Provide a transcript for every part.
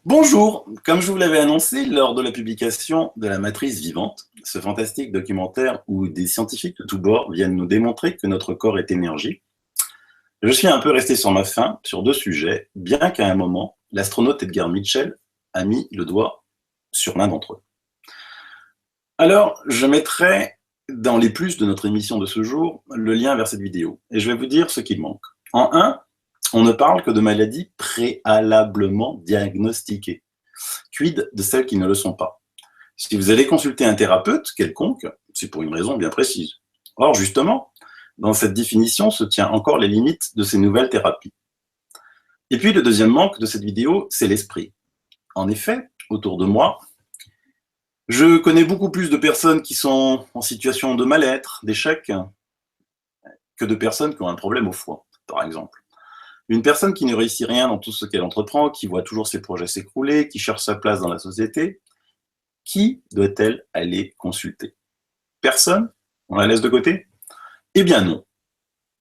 Bonjour, comme je vous l'avais annoncé lors de la publication de La Matrice vivante, ce fantastique documentaire où des scientifiques de tous bords viennent nous démontrer que notre corps est énergie, je suis un peu resté sur ma faim sur deux sujets, bien qu'à un moment, l'astronaute Edgar Mitchell a mis le doigt sur l'un d'entre eux. Alors, je mettrai dans les plus de notre émission de ce jour le lien vers cette vidéo, et je vais vous dire ce qu'il manque. En un, on ne parle que de maladies préalablement diagnostiquées. Quid de celles qui ne le sont pas? Si vous allez consulter un thérapeute quelconque, c'est pour une raison bien précise. Or, justement, dans cette définition se tient encore les limites de ces nouvelles thérapies. Et puis, le deuxième manque de cette vidéo, c'est l'esprit. En effet, autour de moi, je connais beaucoup plus de personnes qui sont en situation de mal-être, d'échec, que de personnes qui ont un problème au foie, par exemple. Une personne qui ne réussit rien dans tout ce qu'elle entreprend, qui voit toujours ses projets s'écrouler, qui cherche sa place dans la société, qui doit-elle aller consulter? Personne? On la laisse de côté? Eh bien non.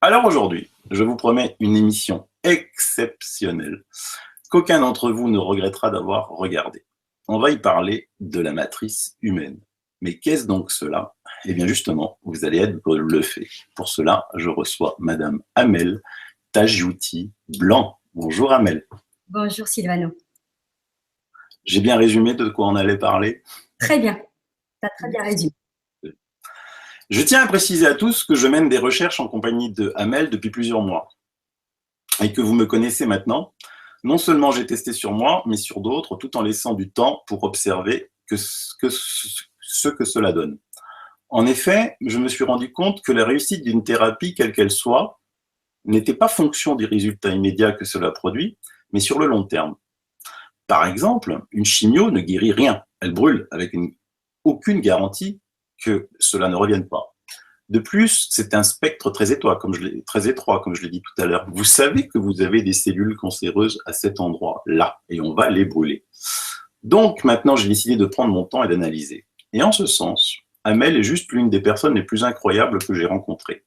Alors aujourd'hui, je vous promets une émission exceptionnelle qu'aucun d'entre vous ne regrettera d'avoir regardée. On va y parler de la matrice humaine. Mais qu'est-ce donc cela? Eh bien justement, vous allez être bluffé. Pour cela, je reçois Madame Amel Tajouti Blanc. Bonjour Amel. Bonjour Silvano. J'ai bien résumé de quoi on allait parler? Très bien, tu as très bien résumé. Je tiens à préciser à tous que je mène des recherches en compagnie de Amel depuis plusieurs mois et que vous me connaissez maintenant. Non seulement j'ai testé sur moi, mais sur d'autres, tout en laissant du temps pour observer ce que cela donne. En effet, je me suis rendu compte que la réussite d'une thérapie, quelle qu'elle soit, n'était pas fonction des résultats immédiats que cela produit, mais sur le long terme. Par exemple, une chimio ne guérit rien, elle brûle avec aucune garantie que cela ne revienne pas. De plus, c'est un spectre très étroit, comme je l'ai dit tout à l'heure. Vous savez que vous avez des cellules cancéreuses à cet endroit-là, et on va les brûler. Donc maintenant, j'ai décidé de prendre mon temps et d'analyser. Et en ce sens, Amel est juste l'une des personnes les plus incroyables que j'ai rencontrées.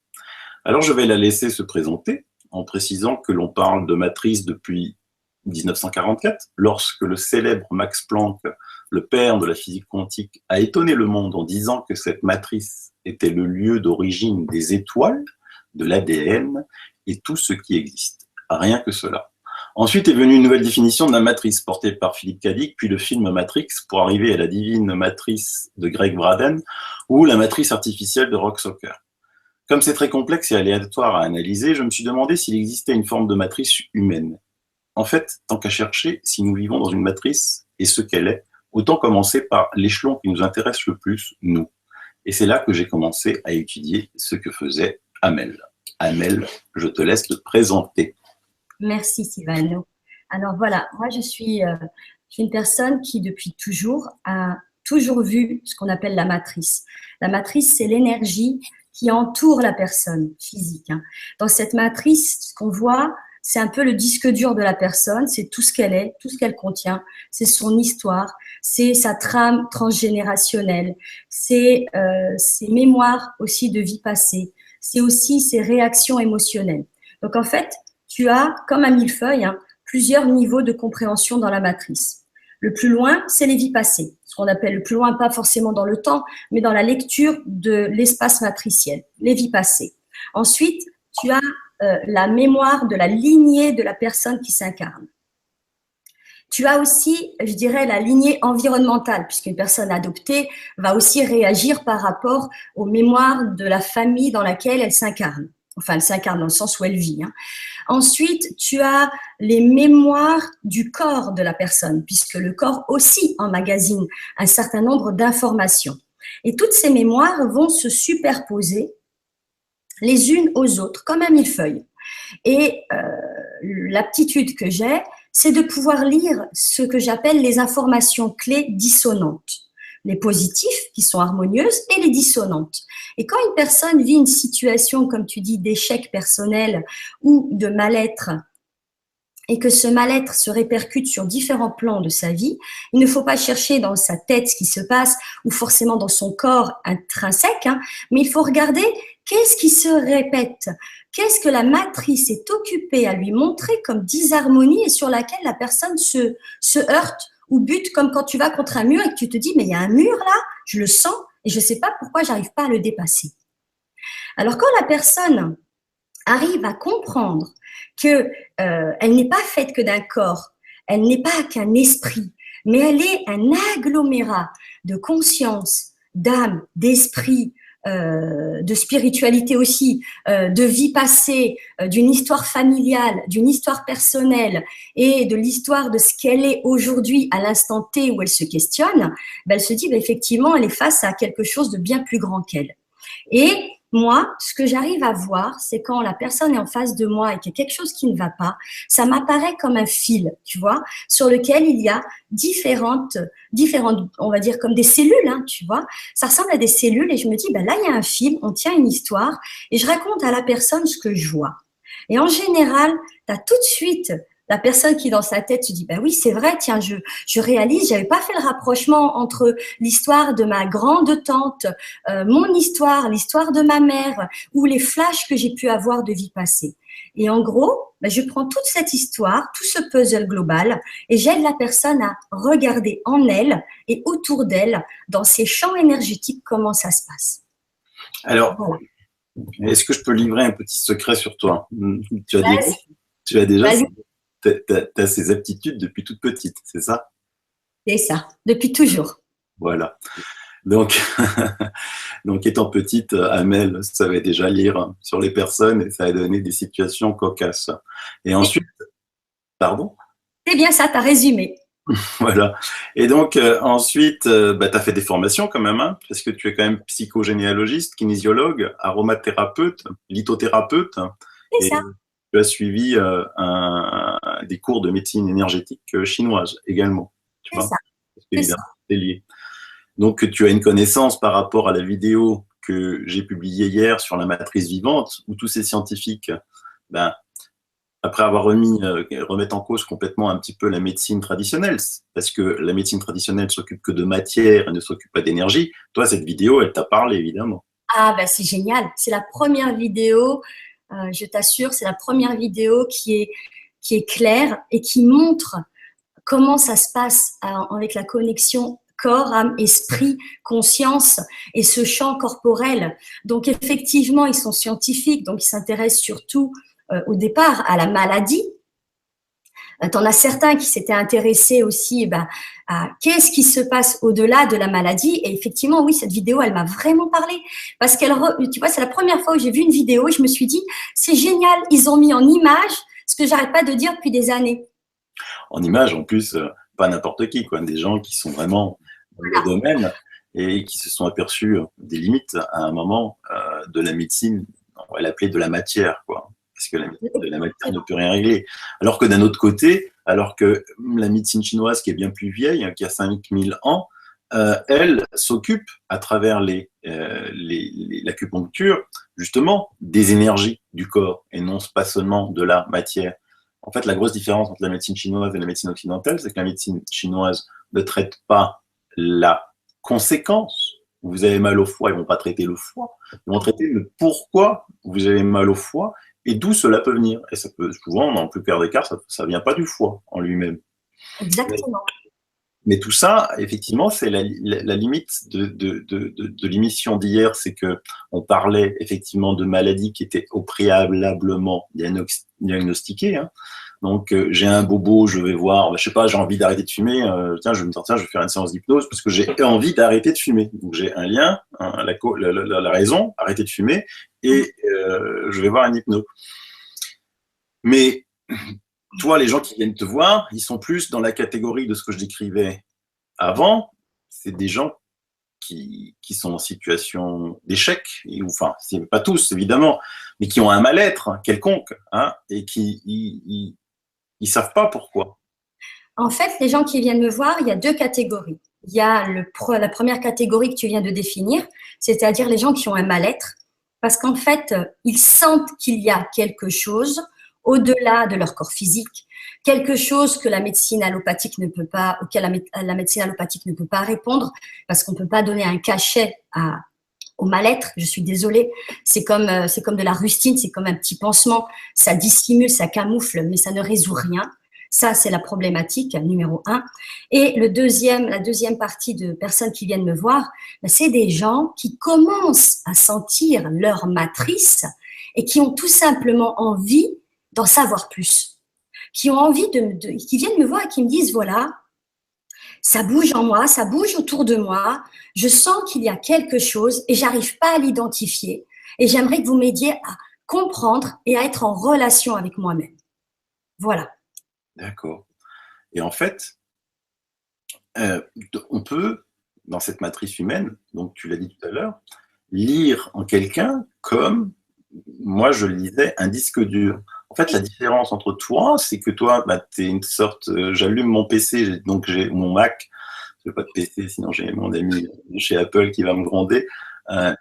Alors je vais la laisser se présenter en précisant que l'on parle de matrice depuis 1944, lorsque le célèbre Max Planck, le père de la physique quantique, a étonné le monde en disant que cette matrice était le lieu d'origine des étoiles, de l'ADN et tout ce qui existe. Rien que cela. Ensuite est venue une nouvelle définition de la matrice portée par Philippe K. Dick, puis le film Matrix, pour arriver à la divine matrice de Greg Braden ou la matrice artificielle de Rock Socker. Comme c'est très complexe et aléatoire à analyser, je me suis demandé s'il existait une forme de matrice humaine. En fait, tant qu'à chercher, si nous vivons dans une matrice et ce qu'elle est, autant commencer par l'échelon qui nous intéresse le plus, nous. Et c'est là que j'ai commencé à étudier ce que faisait Amel. Amel, je te laisse te présenter. Merci Silvano. Alors voilà, moi je suis une personne qui depuis toujours a toujours vu ce qu'on appelle la matrice. La matrice, c'est l'énergie qui entoure la personne physique. Dans cette matrice, ce qu'on voit, c'est un peu le disque dur de la personne, c'est tout ce qu'elle est, tout ce qu'elle contient, c'est son histoire, c'est sa trame transgénérationnelle, c'est ses mémoires aussi de vie passée, c'est aussi ses réactions émotionnelles. Donc en fait, tu as, comme un millefeuille, plusieurs niveaux de compréhension dans la matrice. Le plus loin, c'est les vies passées. Ce qu'on appelle le plus loin, pas forcément dans le temps, mais dans la lecture de l'espace matriciel, les vies passées. Ensuite, tu as la mémoire de la lignée de la personne qui s'incarne. Tu as aussi, je dirais, la lignée environnementale, puisqu'une personne adoptée va aussi réagir par rapport aux mémoires de la famille dans laquelle elle s'incarne. Enfin, elle s'incarne dans le sens où elle vit. Ensuite, tu as les mémoires du corps de la personne, puisque le corps aussi emmagasine un certain nombre d'informations. Et toutes ces mémoires vont se superposer les unes aux autres, comme un millefeuille. Et l'aptitude que j'ai, c'est de pouvoir lire ce que j'appelle les informations clés dissonantes. les positifs qui sont harmonieuses et les dissonantes. Et quand une personne vit une situation, comme tu dis, d'échec personnel ou de mal-être, et que ce mal-être se répercute sur différents plans de sa vie, il ne faut pas chercher dans sa tête ce qui se passe ou forcément dans son corps intrinsèque, hein, mais il faut regarder qu'est-ce qui se répète, qu'est-ce que la matrice est occupée à lui montrer comme disharmonie et sur laquelle la personne se heurte ou bute, comme quand tu vas contre un mur et que tu te dis mais il y a un mur là, je le sens et je ne sais pas pourquoi j'arrive pas à le dépasser. Alors quand la personne arrive à comprendre que elle n'est pas faite que d'un corps, elle n'est pas qu'un esprit, mais elle est un agglomérat de conscience, d'âme, d'esprit, de spiritualité aussi, de vie passée, d'une histoire familiale, d'une histoire personnelle et de l'histoire de ce qu'elle est aujourd'hui à l'instant T où elle se questionne, ben elle se dit ben effectivement elle est face à quelque chose de bien plus grand qu'elle. Et moi, ce que j'arrive à voir, c'est quand la personne est en face de moi et qu'il y a quelque chose qui ne va pas, ça m'apparaît comme un fil, tu vois, sur lequel il y a différentes, on va dire comme des cellules, hein, tu vois. Ça ressemble à des cellules et je me dis, ben là, il y a un fil, on tient une histoire et je raconte à la personne ce que je vois. Et en général, tu as tout de suite la personne qui dans sa tête se dit ben oui c'est vrai tiens je réalise j'avais pas fait le rapprochement entre l'histoire de ma grande tante, mon histoire, l'histoire de ma mère ou les flashs que j'ai pu avoir de vie passée. Et en gros ben, je prends toute cette histoire, tout ce puzzle global et j'aide la personne à regarder en elle et autour d'elle dans ses champs énergétiques comment ça se passe. Alors, voilà. Est-ce que je peux livrer un petit secret sur toi? Tu as déjà t'as ces aptitudes depuis toute petite, c'est ça? C'est ça, depuis toujours. Voilà. Donc, donc étant petite, Amel savait déjà lire sur les personnes et ça a donné des situations cocasses. Et ensuite, pardon? C'est bien ça, tu as résumé. Voilà. Et donc, ensuite, bah, tu as fait des formations quand même, hein, parce que tu es quand même psychogénéalogiste, kinésiologue, aromathérapeute, lithothérapeute. C'est ça. Tu as suivi des cours de médecine énergétique chinoise également. Tu vois, c'est ça. C'est lié. Donc, tu as une connaissance par rapport à la vidéo que j'ai publiée hier sur la matrice vivante, où tous ces scientifiques, ben, après avoir remettre en cause complètement un petit peu la médecine traditionnelle, parce que la médecine traditionnelle s'occupe que de matière et ne s'occupe pas d'énergie. Toi, cette vidéo, elle t'a parlé, évidemment. Ah, ben c'est génial. C'est la première vidéo, je t'assure, c'est la première vidéo qui est claire et qui montre comment ça se passe avec la connexion corps, âme, esprit, conscience et ce champ corporel. Donc, effectivement, ils sont scientifiques, donc ils s'intéressent surtout au départ à la maladie. T'en as certains qui s'étaient intéressés aussi à qu'est-ce qui se passe au-delà de la maladie. Et effectivement, oui, cette vidéo, elle m'a vraiment parlé. Parce qu'elle, tu vois, c'est la première fois où j'ai vu une vidéo et je me suis dit, c'est génial, ils ont mis en image ce que j'arrête pas de dire depuis des années. En image, en plus, pas n'importe qui, quoi, des gens qui sont vraiment dans le domaine et qui se sont aperçus des limites à un moment de la médecine, on va l'appeler de la matière, quoi. Parce que la matière ne peut rien régler. Alors que d'un autre côté, alors que la médecine chinoise, qui est bien plus vieille, qui a 5000 ans, elle s'occupe, à travers l'acupuncture, justement, des énergies du corps, et non pas seulement de la matière. En fait, la grosse différence entre la médecine chinoise et la médecine occidentale, c'est que la médecine chinoise ne traite pas la conséquence. Vous avez mal au foie, ils ne vont pas traiter le foie. Ils vont traiter le pourquoi vous avez mal au foie et d'où cela peut venir. Et ça peut, souvent, dans le plus clair des cas, ça ne vient pas du foie en lui-même. Exactement. Mais tout ça, effectivement, c'est la limite de l'émission d'hier, c'est que on parlait effectivement de maladies qui étaient au préalablement diagnostiquées. Hein. Donc, j'ai un bobo, je vais voir, je sais pas, j'ai envie d'arrêter de fumer, tiens, je vais me sortir, je vais faire une séance d'hypnose parce que j'ai envie d'arrêter de fumer. Donc, j'ai un lien, la raison, arrêter de fumer, et je vais voir un hypno. Mais toi, les gens qui viennent te voir, ils sont plus dans la catégorie de ce que je décrivais avant. C'est des gens qui sont en situation d'échec, enfin, c'est pas tous, évidemment, mais qui ont un mal-être quelconque, hein, et qui ils savent pas pourquoi. En fait, les gens qui viennent me voir, il y a deux catégories. il y a la première catégorie que tu viens de définir, c'est-à-dire les gens qui ont un mal-être, parce qu'en fait, ils sentent qu'il y a quelque chose au-delà de leur corps physique, quelque chose que la médecine allopathique ne peut pas, auquel la médecine allopathique ne peut pas répondre, parce qu'on ne peut pas donner un cachet au mal-être. Je suis désolée, c'est comme de la rustine, c'est comme un petit pansement, ça dissimule, ça camoufle, mais ça ne résout rien. Ça, c'est la problématique numéro 1. Et la deuxième partie de personnes qui viennent me voir, c'est des gens qui commencent à sentir leur matrice et qui ont tout simplement envie d'en savoir plus, qui ont envie qui viennent me voir et qui me disent, voilà, ça bouge en moi, ça bouge autour de moi, je sens qu'il y a quelque chose et j'arrive pas à l'identifier. Et j'aimerais que vous m'aidiez à comprendre et à être en relation avec moi-même. Voilà. D'accord. Et en fait, on peut, dans cette matrice humaine, donc tu l'as dit tout à l'heure, lire en quelqu'un comme moi je lisais un disque dur. En fait, la différence entre toi, c'est que toi, tu es une sorte. J'allume mon PC, donc j'ai mon Mac. Je n'ai pas de PC, sinon j'ai mon ami chez Apple qui va me gronder.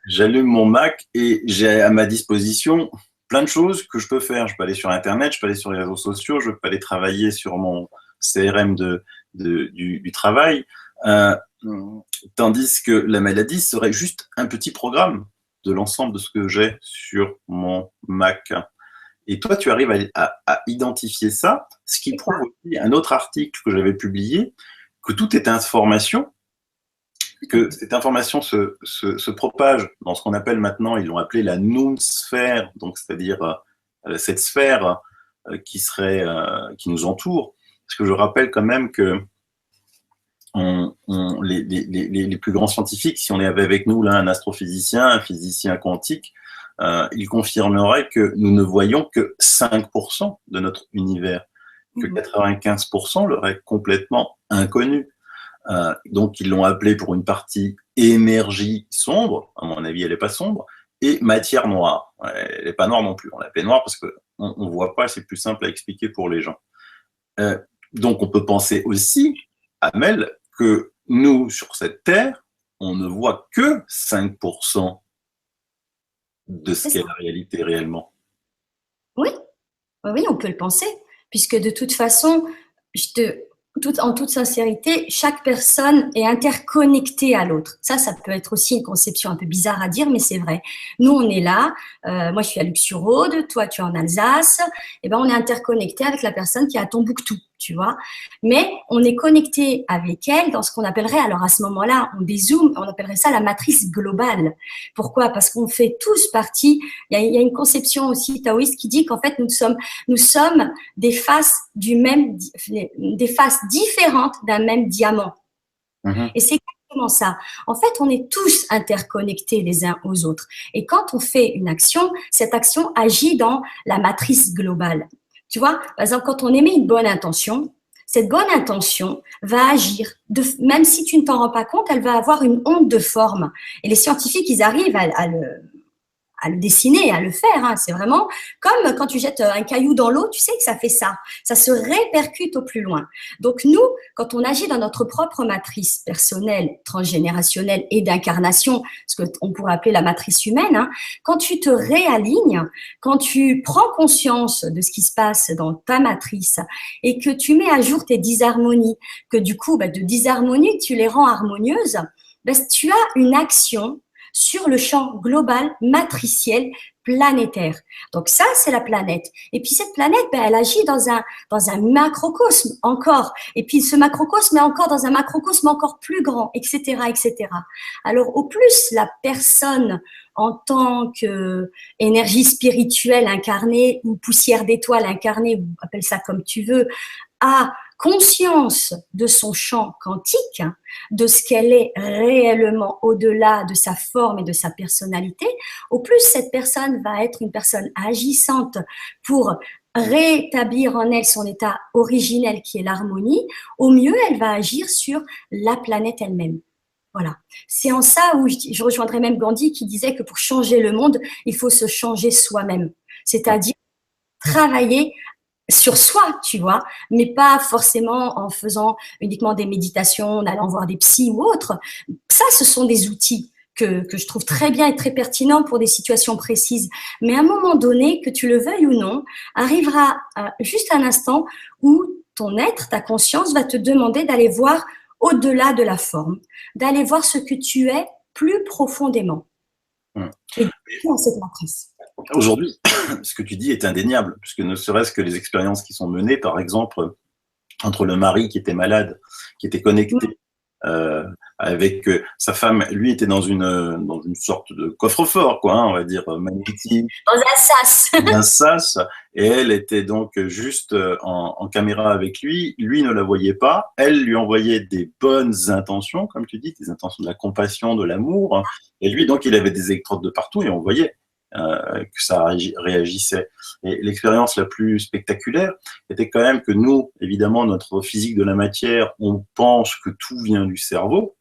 J'allume mon Mac et j'ai à ma disposition plein de choses que je peux faire. Je peux aller sur Internet, je peux aller sur les réseaux sociaux, je peux aller travailler sur mon CRM du travail. Tandis que la maladie serait juste un petit programme de l'ensemble de ce que j'ai sur mon Mac. Et toi, tu arrives à identifier ça, ce qui prouve aussi un autre article que j'avais publié, que tout est information, que cette information se propage dans ce qu'on appelle maintenant, ils l'ont appelé la noosphère, donc c'est-à-dire cette sphère qui nous entoure. Parce que je rappelle quand même que les plus grands scientifiques, si on avait avec nous là un astrophysicien, un physicien quantique, il confirmerait que nous ne voyons que 5% de notre univers, que 95% leur est complètement inconnu. Donc ils l'ont appelé pour une partie énergie sombre, à mon avis elle n'est pas sombre, et matière noire. Elle n'est pas noire non plus, on l'appelle noire parce qu'on ne voit pas, c'est plus simple à expliquer pour les gens. Donc on peut penser aussi, Amel, que nous, sur cette Terre, on ne voit que 5% de ce qu'est la réalité réellement. Oui, oui, on peut le penser, puisque de toute façon, en toute sincérité, chaque personne est interconnectée à l'autre. Ça peut être aussi une conception un peu bizarre à dire, mais c'est vrai. Nous, on est là. Moi, je suis à Lux-sur-Aude, toi, tu es en Alsace. Et ben, on est interconnecté avec la personne qui est à Tombouctou, tu vois. Mais on est connecté avec elle dans ce qu'on appellerait, alors à ce moment-là, on dézoome, on appellerait ça la matrice globale. Pourquoi? Parce qu'on fait tous partie. Il y a une conception aussi taoïste qui dit qu'en fait, nous sommes des faces des faces différentes d'un même diamant. Et c'est exactement ça. En fait, on est tous interconnectés les uns aux autres. Et quand on fait une action, cette action agit dans la matrice globale. Tu vois, par exemple, quand on émet une bonne intention, cette bonne intention va agir, même si tu ne t'en rends pas compte, elle va avoir une onde de forme. Et les scientifiques, ils arrivent à le dessiner, à le faire. Hein. C'est vraiment comme quand tu jettes un caillou dans l'eau, tu sais que ça fait ça. Ça se répercute au plus loin. Donc nous, quand on agit dans notre propre matrice personnelle, transgénérationnelle et d'incarnation, ce qu'on pourrait appeler la matrice humaine, hein, quand tu te réalignes, quand tu prends conscience de ce qui se passe dans ta matrice et que tu mets à jour tes disharmonies, que du coup, de disharmonies, tu les rends harmonieuses, tu as une action sur le champ global, matriciel, planétaire. Donc ça, c'est la planète. Et puis cette planète, elle agit dans un macrocosme encore. Et puis ce macrocosme est encore dans un macrocosme encore plus grand, etc., etc. Alors au plus la personne en tant qu'énergie spirituelle incarnée ou poussière d'étoile incarnée, ou appelle ça comme tu veux, a conscience de son champ quantique, de ce qu'elle est réellement au-delà de sa forme et de sa personnalité, au plus cette personne va être une personne agissante pour rétablir en elle son état originel qui est l'harmonie, au mieux elle va agir sur la planète elle-même. Voilà. C'est en ça où je rejoindrais même Gandhi qui disait que pour changer le monde, il faut se changer soi-même. C'est-à-dire travailler sur soi, tu vois, mais pas forcément en faisant uniquement des méditations, en allant voir des psys ou autres. Ça, ce sont des outils que je trouve très bien et très pertinents pour des situations précises. Mais à un moment donné, que tu le veuilles ou non, arrivera juste un instant où ton être, ta conscience va te demander d'aller voir au-delà de la forme, d'aller voir ce que tu es plus profondément. Hum. Et dans cette matrice. Aujourd'hui, ce que tu dis est indéniable, puisque ne serait-ce que les expériences qui sont menées, par exemple, entre le mari qui était malade, qui était connecté euh, avec sa femme, lui était dans une sorte de coffre-fort, quoi, hein, on va dire magnétique, Dans un sas. un sas, et elle était donc juste en caméra avec lui. Lui ne la voyait pas, elle lui envoyait des bonnes intentions, comme tu dis, des intentions de la compassion, de l'amour, et lui donc il avait des électrodes de partout et on voyait que ça réagissait. Et l'expérience la plus spectaculaire était quand même que nous, évidemment, notre physique de la matière, on pense que tout vient du cerveau,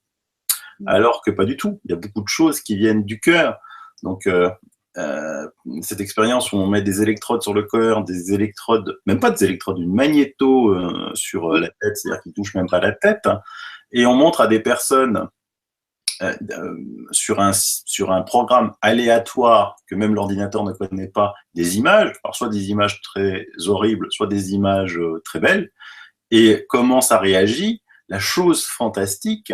alors que pas du tout. Il y a beaucoup de choses qui viennent du cœur. Donc, cette expérience où on met des électrodes sur le cœur, des électrodes, même pas des électrodes, une magnéto sur la tête, c'est-à-dire qui touche même pas la tête, hein, et on montre à des personnes sur un programme aléatoire que même l'ordinateur ne connaît pas, des images, alors soit des images très horribles, soit des images très belles, et comment ça réagit. La chose fantastique,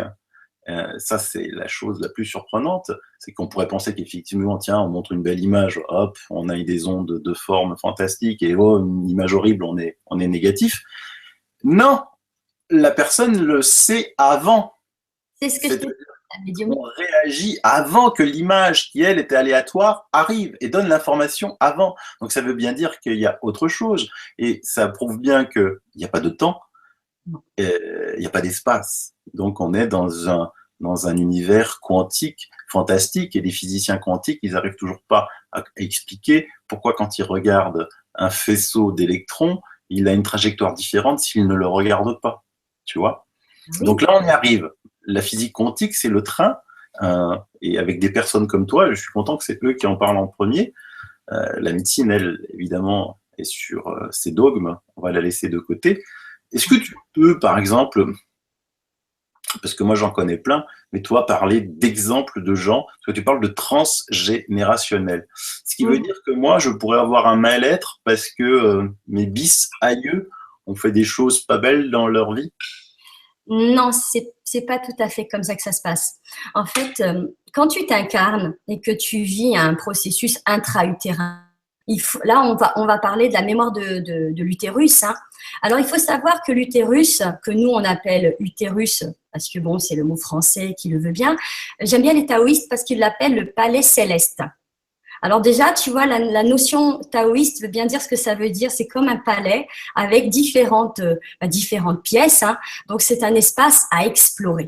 ça c'est la chose la plus surprenante, c'est qu'on pourrait penser qu'effectivement, tiens, on montre une belle image, hop, on a des ondes de forme fantastique, et oh, une image horrible, on est négatif. Non, la personne le sait avant. C'est ce que je te dis. On réagit avant que l'image qui, elle, était aléatoire, arrive et donne l'information avant. Donc ça veut bien dire qu'il y a autre chose. Et ça prouve bien qu'il n'y a pas de temps, il n'y a pas d'espace. Donc on est dans un univers quantique fantastique. Et les physiciens quantiques, ils n'arrivent toujours pas à expliquer pourquoi quand ils regardent un faisceau d'électrons, il a une trajectoire différente s'ils ne le regardent pas. Tu vois ? Oui. Donc là, on y arrive. La physique quantique, c'est le train. Et avec des personnes comme toi, je suis content que c'est eux qui en parlent en premier. La médecine, elle, évidemment, est sur ses dogmes. On va la laisser de côté. Est-ce que tu peux, par exemple, parce que moi j'en connais plein, mais toi, parler d'exemples de gens, parce que tu parles de transgénérationnel. Ce qui veut dire que moi, je pourrais avoir un mal-être parce que mes bis aïeux ont fait des choses pas belles dans leur vie. Non, c'est pas tout à fait comme ça que ça se passe. En fait, quand tu t'incarnes et que tu vis un processus intra-utérin, là, on va parler de la mémoire de l'utérus. Hein. Alors, il faut savoir que l'utérus, que nous, on appelle utérus, parce que bon, c'est le mot français qui le veut bien, j'aime bien les taoïstes parce qu'ils l'appellent le palais céleste. Alors déjà, tu vois, la notion taoïste veut bien dire ce que ça veut dire. C'est comme un palais avec différentes pièces. Hein. Donc, c'est un espace à explorer.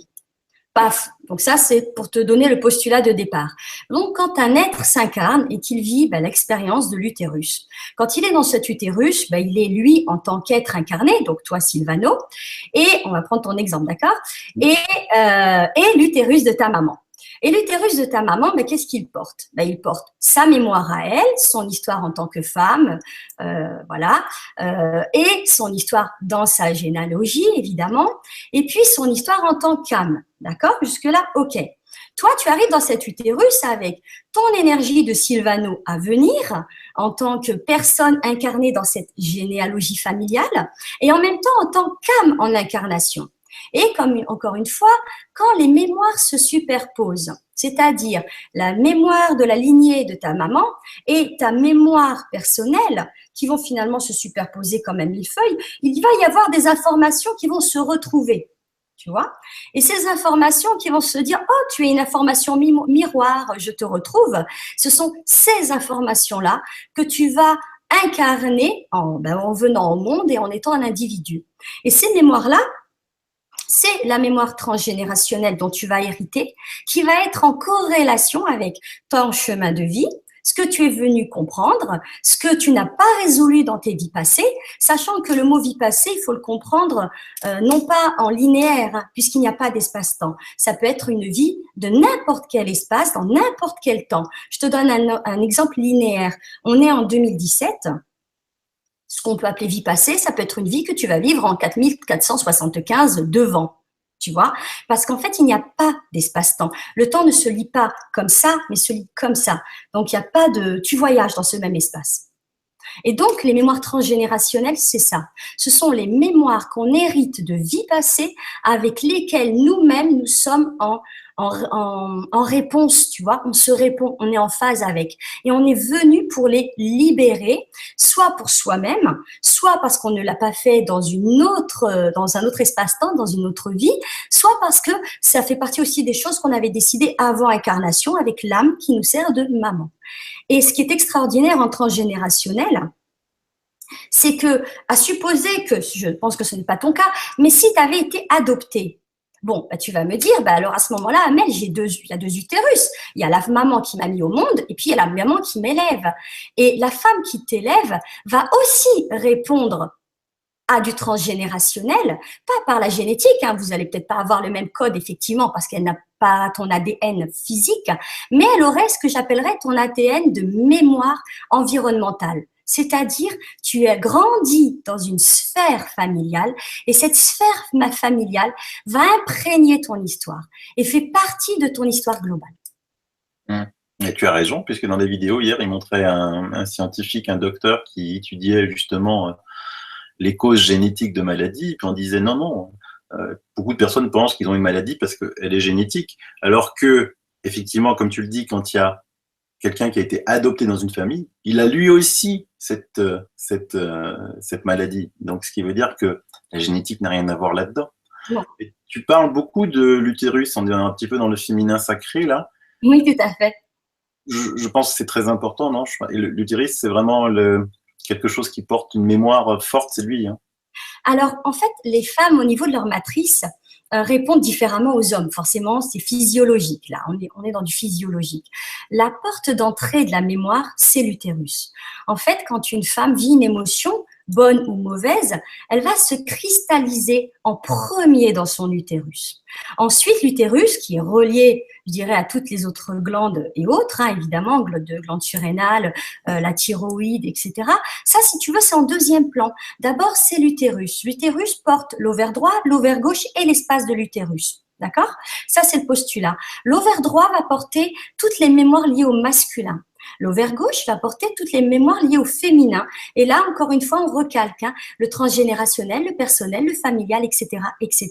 Paf. Donc ça, c'est pour te donner le postulat de départ. Donc, quand un être s'incarne et qu'il vit l'expérience de l'utérus, quand il est dans cet utérus, il est lui en tant qu'être incarné, donc toi, Sylvano, et on va prendre ton exemple, d'accord, et l'utérus de ta maman. Et l'utérus de ta maman, qu'est-ce qu'il porte? Il porte sa mémoire à elle, son histoire en tant que femme, et son histoire dans sa généalogie, évidemment, et puis son histoire en tant qu'âme. D'accord? Jusque-là, ok. Toi, tu arrives dans cet utérus avec ton énergie de Sylvano à venir, en tant que personne incarnée dans cette généalogie familiale, et en même temps en tant qu'âme en incarnation. Et encore une fois, quand les mémoires se superposent, c'est-à-dire la mémoire de la lignée de ta maman et ta mémoire personnelle, qui vont finalement se superposer comme un millefeuille, il va y avoir des informations qui vont se retrouver. Tu vois? Et ces informations qui vont se dire « Oh, tu es une information miroir, je te retrouve », ce sont ces informations-là que tu vas incarner en venant au monde et en étant un individu. Et ces mémoires-là, c'est la mémoire transgénérationnelle dont tu vas hériter, qui va être en corrélation avec ton chemin de vie, ce que tu es venu comprendre, ce que tu n'as pas résolu dans tes vies passées, sachant que le mot vie passée, il faut le comprendre non pas en linéaire, hein, puisqu'il n'y a pas d'espace-temps. Ça peut être une vie de n'importe quel espace, dans n'importe quel temps. Je te donne un exemple linéaire. On est en 2017. ce qu'on peut appeler vie passée, ça peut être une vie que tu vas vivre en 4475 devant. Tu vois, parce qu'en fait, il n'y a pas d'espace-temps. Le temps ne se lit pas comme ça, mais se lit comme ça. Donc, il n'y a pas de… Tu voyages dans ce même espace. Et donc, les mémoires transgénérationnelles, c'est ça. Ce sont les mémoires qu'on hérite de vie passée avec lesquelles nous-mêmes, nous sommes en réponse, tu vois. On se répond, on est en phase avec. Et on est venu pour les libérer, soit pour soi-même, soit parce qu'on ne l'a pas fait dans dans un autre espace-temps, dans une autre vie, soit parce que ça fait partie aussi des choses qu'on avait décidées avant incarnation avec l'âme qui nous sert de maman. Et ce qui est extraordinaire en transgénérationnel, c'est que, à supposer que, je pense que ce n'est pas ton cas, mais si tu avais été adopté, bon, bah, tu vas me dire, bah, alors à ce moment-là, Amel, il y a deux utérus. Il y a la maman qui m'a mis au monde et puis il y a la maman qui m'élève. Et la femme qui t'élève va aussi répondre à du transgénérationnel, pas par la génétique, hein, vous allez peut-être pas avoir le même code effectivement parce qu'elle n'a pas ton ADN physique, mais elle aurait ce que j'appellerais ton ADN de mémoire environnementale. C'est-à-dire, tu as grandi dans une sphère familiale et cette sphère familiale va imprégner ton histoire et fait partie de ton histoire globale. Et tu as raison, puisque dans des vidéos, hier, il montrait un scientifique, un docteur qui étudiait justement les causes génétiques de maladies, et puis on disait non, beaucoup de personnes pensent qu'ils ont une maladie parce qu'elle est génétique, alors que, effectivement, comme tu le dis, quand il y a quelqu'un qui a été adopté dans une famille, il a lui aussi cette maladie. Donc, ce qui veut dire que la génétique n'a rien à voir là-dedans. Et tu parles beaucoup de l'utérus, on est un petit peu dans le féminin sacré, là. Oui, tout à fait. Je pense que c'est très important, non? Et l'utérus, c'est vraiment quelque chose qui porte une mémoire forte, c'est lui. Hein. Alors, en fait, les femmes, au niveau de leur matrice, répondent différemment aux hommes. Forcément, c'est physiologique, là. On est dans du physiologique. La porte d'entrée de la mémoire, c'est l'utérus. En fait, quand une femme vit une émotion, bonne ou mauvaise, elle va se cristalliser en premier dans son utérus. Ensuite, l'utérus, qui est relié, je dirais, à toutes les autres glandes et autres, hein, évidemment, glande surrénale, la thyroïde, etc. Ça, si tu veux, c'est en deuxième plan. D'abord, c'est l'utérus. L'utérus porte l'ovaire droit, l'ovaire gauche et l'espace de l'utérus. D'accord? Ça, c'est le postulat. L'ovaire droit va porter toutes les mémoires liées au masculin. L'ovaire gauche va porter toutes les mémoires liées au féminin. Et là, encore une fois, on recalque hein, le transgénérationnel, le personnel, le familial, etc., etc.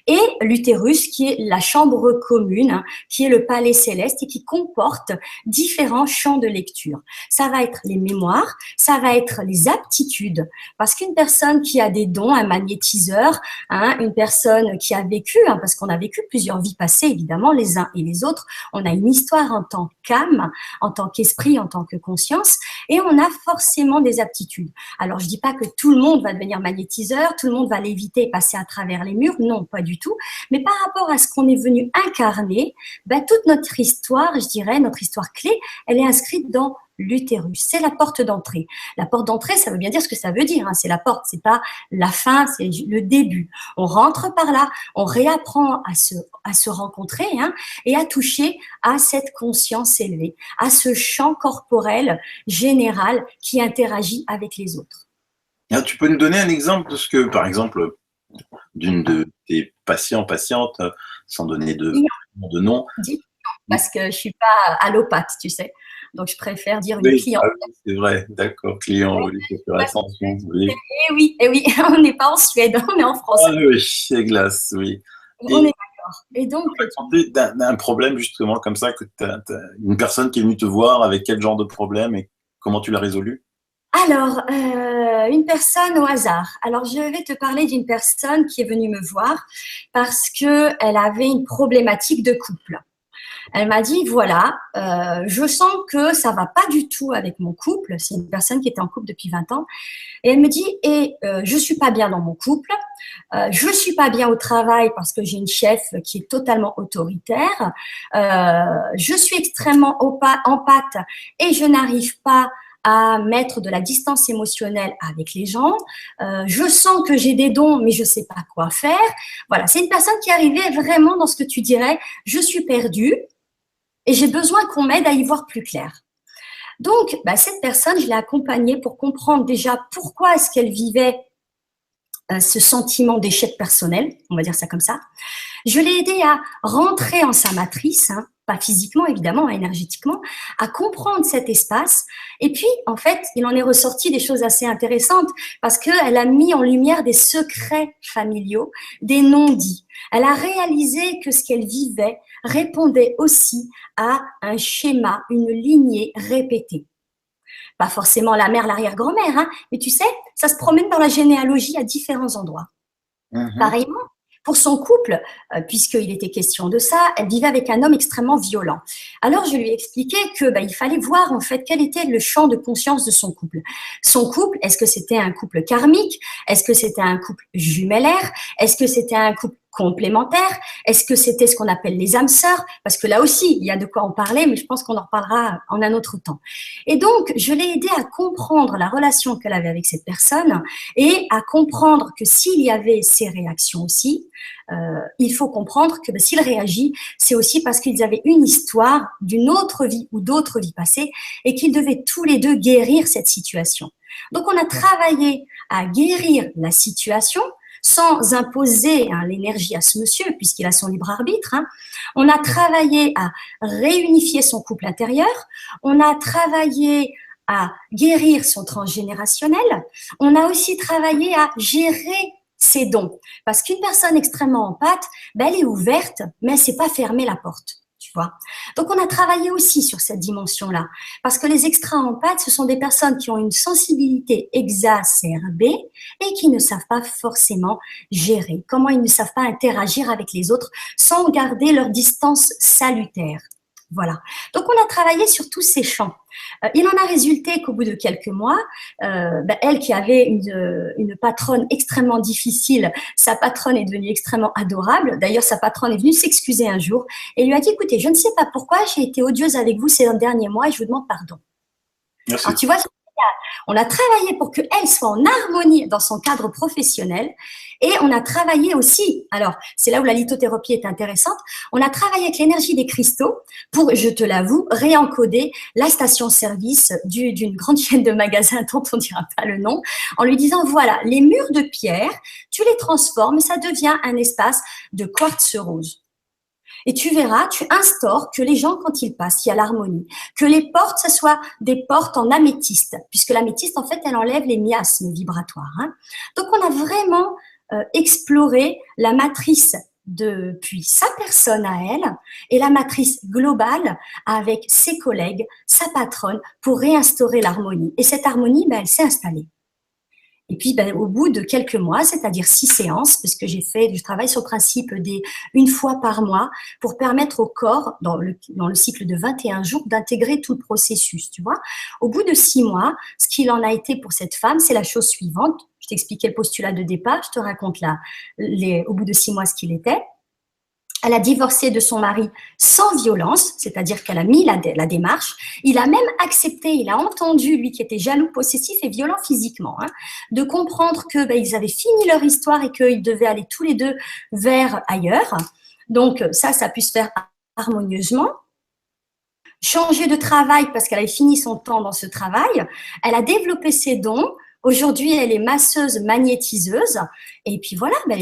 Et l'utérus, qui est la chambre commune, hein, qui est le palais céleste et qui comporte différents champs de lecture. Ça va être les mémoires, ça va être les aptitudes. Parce qu'une personne qui a des dons, un magnétiseur, hein, une personne qui a vécu, hein, parce qu'on a vécu plusieurs vies passées, évidemment, les uns et les autres, on a une histoire en tant qu'âme, en tant qu'esprit, en tant que conscience, et on a forcément des aptitudes. Alors, je dis pas que tout le monde va devenir magnétiseur, tout le monde va l'éviter et passer à travers les murs, non, pas du tout. Mais par rapport à ce qu'on est venu incarner, ben, toute notre histoire, je dirais, notre histoire clé, elle est inscrite dans l'utérus. C'est la porte d'entrée. La porte d'entrée, ça veut bien dire ce que ça veut dire. Hein. C'est la porte, c'est pas la fin, c'est le début. On rentre par là, on réapprend à se rencontrer hein, et à toucher à cette conscience élevée, à ce champ corporel général qui interagit avec les autres. Alors, tu peux nous donner un exemple de ce que, par exemple, d'une de tes patientes, sans donner de nom. Parce que je suis pas allopathe, tu sais. Donc, je préfère dire une cliente. C'est vrai, d'accord, client, oui, c'est faire attention. Oui. Eh oui, on n'est pas en Suède, on est en France. Ah oui, c'est glace, oui. On est d'accord. Et donc, d'un problème justement comme ça, que une personne qui est venue te voir, avec quel genre de problème et comment tu l'as résolu? Alors, une personne au hasard. Alors, je vais te parler d'une personne qui est venue me voir parce qu'elle avait une problématique de couple. Elle m'a dit, voilà, je sens que ça va pas du tout avec mon couple. C'est une personne qui était en couple depuis 20 ans. Et elle me dit, je suis pas bien dans mon couple. Je suis pas bien au travail parce que j'ai une chef qui est totalement autoritaire. Je suis extrêmement en pâte et je n'arrive pas à mettre de la distance émotionnelle avec les gens. Je sens que j'ai des dons, mais je sais pas quoi faire. Voilà, c'est une personne qui arrivait vraiment dans ce que tu dirais, je suis perdue et j'ai besoin qu'on m'aide à y voir plus clair. Donc, cette personne, je l'ai accompagnée pour comprendre déjà pourquoi est-ce qu'elle vivait ce sentiment d'échec personnel, on va dire ça comme ça. Je l'ai aidé à rentrer en sa matrice, hein, pas physiquement évidemment, hein, énergétiquement, à comprendre cet espace. Et puis, en fait, il en est ressorti des choses assez intéressantes parce qu'elle a mis en lumière des secrets familiaux, des non-dits. Elle a réalisé que ce qu'elle vivait répondait aussi à un schéma, une lignée répétée. Pas forcément la mère, l'arrière-grand-mère, hein, mais tu sais, ça se promène dans la généalogie à différents endroits. Pareillement, pour son couple, puisqu'il était question de ça, elle vivait avec un homme extrêmement violent. Alors, je lui ai expliqué que il fallait voir en fait quel était le champ de conscience de son couple. Son couple, est-ce que c'était un couple karmique? Est-ce que c'était un couple jumellaire? Est-ce que c'était un couple complémentaire? Est-ce que c'était ce qu'on appelle les âmes sœurs? Parce que là aussi, il y a de quoi en parler, mais je pense qu'on en reparlera en un autre temps. Et donc, je l'ai aidé à comprendre la relation qu'elle avait avec cette personne et à comprendre que s'il y avait ces réactions aussi, il faut comprendre que s'il réagit, c'est aussi parce qu'ils avaient une histoire d'une autre vie ou d'autres vies passées et qu'ils devaient tous les deux guérir cette situation. Donc, on a travaillé à guérir la situation sans imposer l'énergie à ce monsieur, puisqu'il a son libre arbitre. Hein. On a travaillé à réunifier son couple intérieur, on a travaillé à guérir son transgénérationnel, on a aussi travaillé à gérer ses dons. Parce qu'une personne extrêmement empathe, elle est ouverte, mais elle ne sait pas fermer la porte. Tu vois. Donc, on a travaillé aussi sur cette dimension-là. Parce que les extra-empathes, ce sont des personnes qui ont une sensibilité exacerbée et qui ne savent pas forcément gérer. Comment ils ne savent pas interagir avec les autres sans garder leur distance salutaire. Voilà. Donc, on a travaillé sur tous ces champs. Il en a résulté qu'au bout de quelques mois, elle qui avait une patronne extrêmement difficile, sa patronne est devenue extrêmement adorable. D'ailleurs, sa patronne est venue s'excuser un jour et lui a dit, écoutez, je ne sais pas pourquoi j'ai été odieuse avec vous ces derniers mois et je vous demande pardon. Merci. Alors, tu vois, on a travaillé pour qu'elle soit en harmonie dans son cadre professionnel et on a travaillé aussi, alors c'est là où la lithothérapie est intéressante, on a travaillé avec l'énergie des cristaux pour, je te l'avoue, réencoder la station-service d'une grande chaîne de magasins dont on ne dira pas le nom, en lui disant, voilà, les murs de pierre, tu les transformes et ça devient un espace de quartz rose. Et tu verras, tu instaures que les gens, quand ils passent, il y a l'harmonie. Que les portes, ce soit des portes en améthyste, puisque l'améthyste, en fait, elle enlève les miasmes vibratoires. Hein. Donc, on a vraiment exploré la matrice depuis sa personne à elle et la matrice globale avec ses collègues, sa patronne, pour réinstaurer l'harmonie. Et cette harmonie, elle s'est installée. Et puis, au bout de quelques mois, c'est-à-dire 6 séances, parce que je travaille sur le principe une fois par mois pour permettre au corps, dans le cycle de 21 jours, d'intégrer tout le processus, tu vois. Au bout de 6 mois, ce qu'il en a été pour cette femme, c'est la chose suivante. Je t'expliquais le postulat de départ, je te raconte là, au bout de 6 mois, ce qu'il était. Elle a divorcé de son mari sans violence, c'est-à-dire qu'elle a mis la démarche. Il a même accepté, il a entendu, lui qui était jaloux, possessif et violent physiquement, hein, de comprendre que ils avaient fini leur histoire et qu'ils devaient aller tous les deux vers ailleurs. Donc ça a pu se faire harmonieusement. Changer de travail parce qu'elle avait fini son temps dans ce travail. Elle a développé ses dons. Aujourd'hui, elle est masseuse, magnétiseuse. Et puis voilà, elle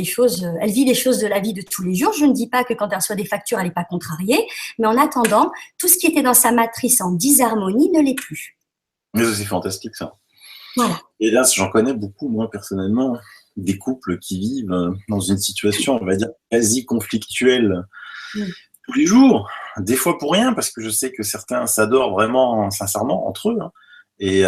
vit les choses de la vie de tous les jours. Je ne dis pas que quand elle reçoit des factures, elle n'est pas contrariée. Mais en attendant, tout ce qui était dans sa matrice en disharmonie ne l'est plus. Mais c'est fantastique, ça. Voilà. Et là, j'en connais beaucoup, moi, personnellement, des couples qui vivent dans une situation, on va dire, quasi conflictuelle tous les jours. Des fois pour rien, parce que je sais que certains s'adorent vraiment, sincèrement, entre eux. Hein. Et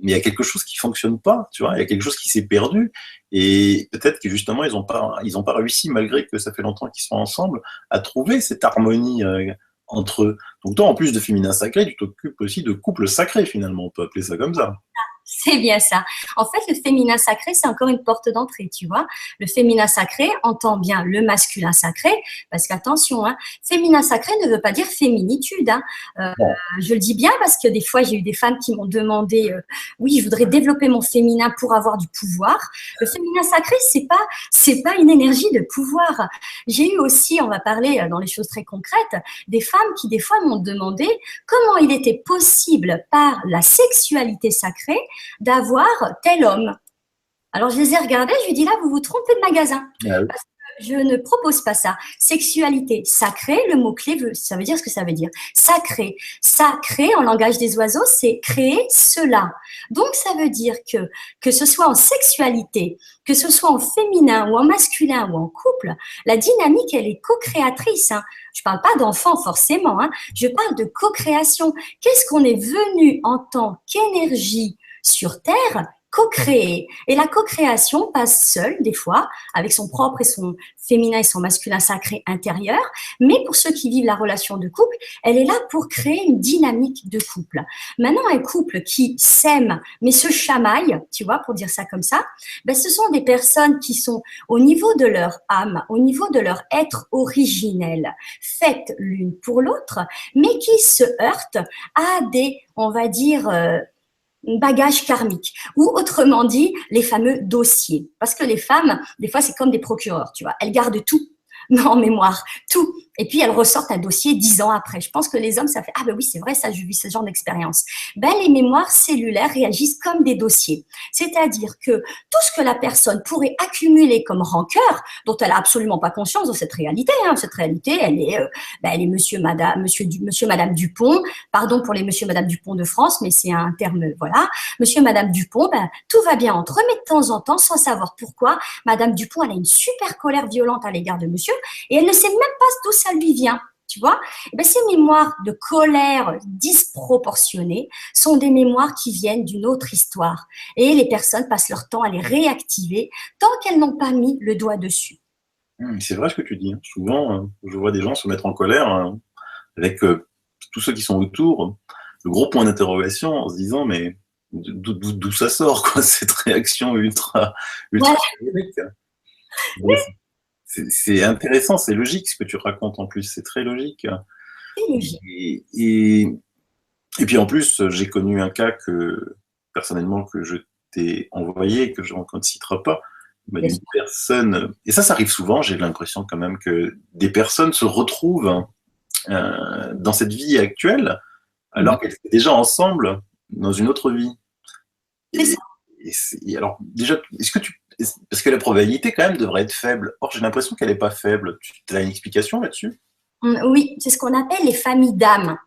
mais il y a quelque chose qui fonctionne pas, tu vois, il y a quelque chose qui s'est perdu et peut-être que justement ils ont pas réussi, malgré que ça fait longtemps qu'ils sont ensemble, à trouver cette harmonie entre eux. Donc toi, en plus de féminin sacré, tu t'occupes aussi de couple sacré, finalement, on peut appeler ça comme ça. C'est bien ça. En fait, le féminin sacré, c'est encore une porte d'entrée, tu vois. Le féminin sacré entend bien le masculin sacré, parce qu'attention, hein, féminin sacré ne veut pas dire féminitude. Hein. Bon. Je le dis bien parce que des fois, j'ai eu des femmes qui m'ont demandé, oui, je voudrais développer mon féminin pour avoir du pouvoir. Le féminin sacré, c'est pas une énergie de pouvoir. J'ai eu aussi, on va parler dans les choses très concrètes, des femmes qui des fois m'ont demandé comment il était possible par la sexualité sacrée d'avoir tel homme. Alors, je les ai regardés, je lui ai dit là, vous vous trompez de magasin. Ah oui. Parce que je ne propose pas ça. Sexualité sacrée, le mot-clé, ça veut dire ce que ça veut dire. Sacré. Sacré, en langage des oiseaux, c'est créer cela. Donc, ça veut dire que ce soit en sexualité, que ce soit en féminin ou en masculin ou en couple, la dynamique, elle est co-créatrice. Hein. Je parle pas d'enfant forcément, hein. Je parle de co-création. Qu'est-ce qu'on est venu en tant qu'énergie sur Terre co-créer. Et la co-création passe seule, des fois, avec son propre et son féminin et son masculin sacré intérieur. Mais pour ceux qui vivent la relation de couple, elle est là pour créer une dynamique de couple. Maintenant, un couple qui s'aime, mais se chamaille, tu vois, pour dire ça comme ça, ben, ce sont des personnes qui sont au niveau de leur âme, au niveau de leur être originel, faites l'une pour l'autre, mais qui se heurtent à des, on va dire, bagage karmique, ou autrement dit, les fameux dossiers. Parce que les femmes, des fois, c'est comme des procureurs, tu vois. Elles gardent tout en mémoire, tout. Et puis, elles ressortent un dossier 10 ans après. Je pense que les hommes, ça fait, ah ben oui, c'est vrai, ça, j'ai vu ce genre d'expérience. Ben, les mémoires cellulaires réagissent comme des dossiers. C'est-à-dire que tout ce que la personne pourrait accumuler comme rancœur, dont elle a absolument pas conscience de cette réalité, hein, cette réalité, elle est monsieur, madame Dupont, pardon pour les monsieur, madame Dupont de France, mais c'est un terme, voilà. Monsieur, madame Dupont, ben, tout va bien entre eux, mais de temps en temps, sans savoir pourquoi, madame Dupont, elle a une super colère violente à l'égard de monsieur, et elle ne sait même pas d'où ça lui vient, tu vois. Et bien, ces mémoires de colère disproportionnée sont des mémoires qui viennent d'une autre histoire. Et les personnes passent leur temps à les réactiver tant qu'elles n'ont pas mis le doigt dessus. C'est vrai ce que tu dis. Souvent, je vois des gens se mettre en colère avec tous ceux qui sont autour, le gros point d'interrogation en se disant mais d'où ça sort quoi, cette réaction ultra Voilà. numérique. C'est intéressant, c'est logique ce que tu racontes en plus, c'est très logique. C'est logique. Et puis en plus, j'ai connu un cas que personnellement que je t'ai envoyé, que on ne citera pas, mais d'une personne, et ça arrive souvent, j'ai l'impression quand même que des personnes se retrouvent dans cette vie actuelle alors qu'elles étaient déjà ensemble dans une autre vie. Et alors déjà, est-ce que parce que la probabilité quand même devrait être faible. Or, j'ai l'impression qu'elle n'est pas faible. Tu as une explication là-dessus? Oui, c'est ce qu'on appelle les familles d'âmes.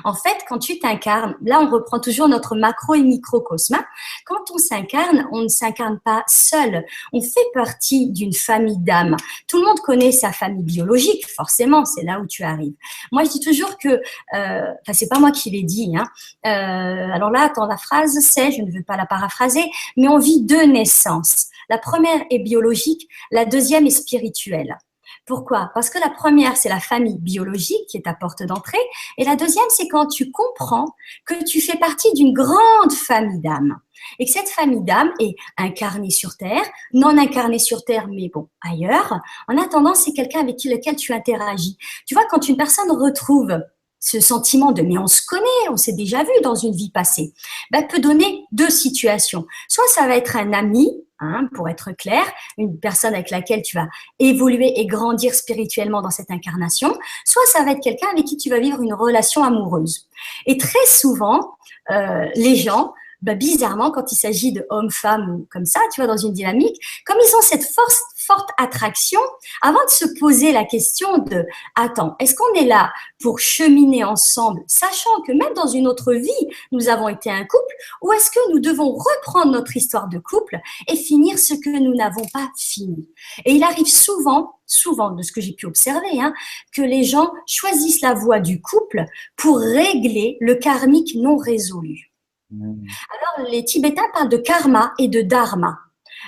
En fait, quand tu t'incarnes, là on reprend toujours notre macro et microcosme. Quand on ne s'incarne pas seul. On fait partie d'une famille d'âmes. Tout le monde connaît sa famille biologique, forcément, c'est là où tu arrives. Moi, je dis toujours que, c'est pas moi qui l'ai dit. Hein. Alors là, attends, la phrase c'est, je ne veux pas la paraphraser, mais on vit deux naissances. La première est biologique, la deuxième est spirituelle. Pourquoi? Parce que la première, c'est la famille biologique qui est ta porte d'entrée. Et la deuxième, c'est quand tu comprends que tu fais partie d'une grande famille d'âmes. Et que cette famille d'âmes est incarnée sur Terre, non incarnée sur Terre, mais bon, ailleurs. En attendant, c'est quelqu'un avec lequel tu interagis. Tu vois, quand une personne retrouve ce sentiment de mais on se connaît, on s'est déjà vu dans une vie passée, ben, peut donner deux situations. Soit ça va être un ami, hein, pour être clair, une personne avec laquelle tu vas évoluer et grandir spirituellement dans cette incarnation, soit ça va être quelqu'un avec qui tu vas vivre une relation amoureuse. Et très souvent, les gens, bizarrement, quand il s'agit de hommes-femmes ou comme ça, tu vois, dans une dynamique, comme ils ont cette forte attraction, avant de se poser la question de « Attends, est-ce qu'on est là pour cheminer ensemble, sachant que même dans une autre vie, nous avons été un couple, ou est-ce que nous devons reprendre notre histoire de couple et finir ce que nous n'avons pas fini ?» Et il arrive souvent, de ce que j'ai pu observer, hein, que les gens choisissent la voie du couple pour régler le karmique non résolu. Alors, les Tibétains parlent de karma et de dharma.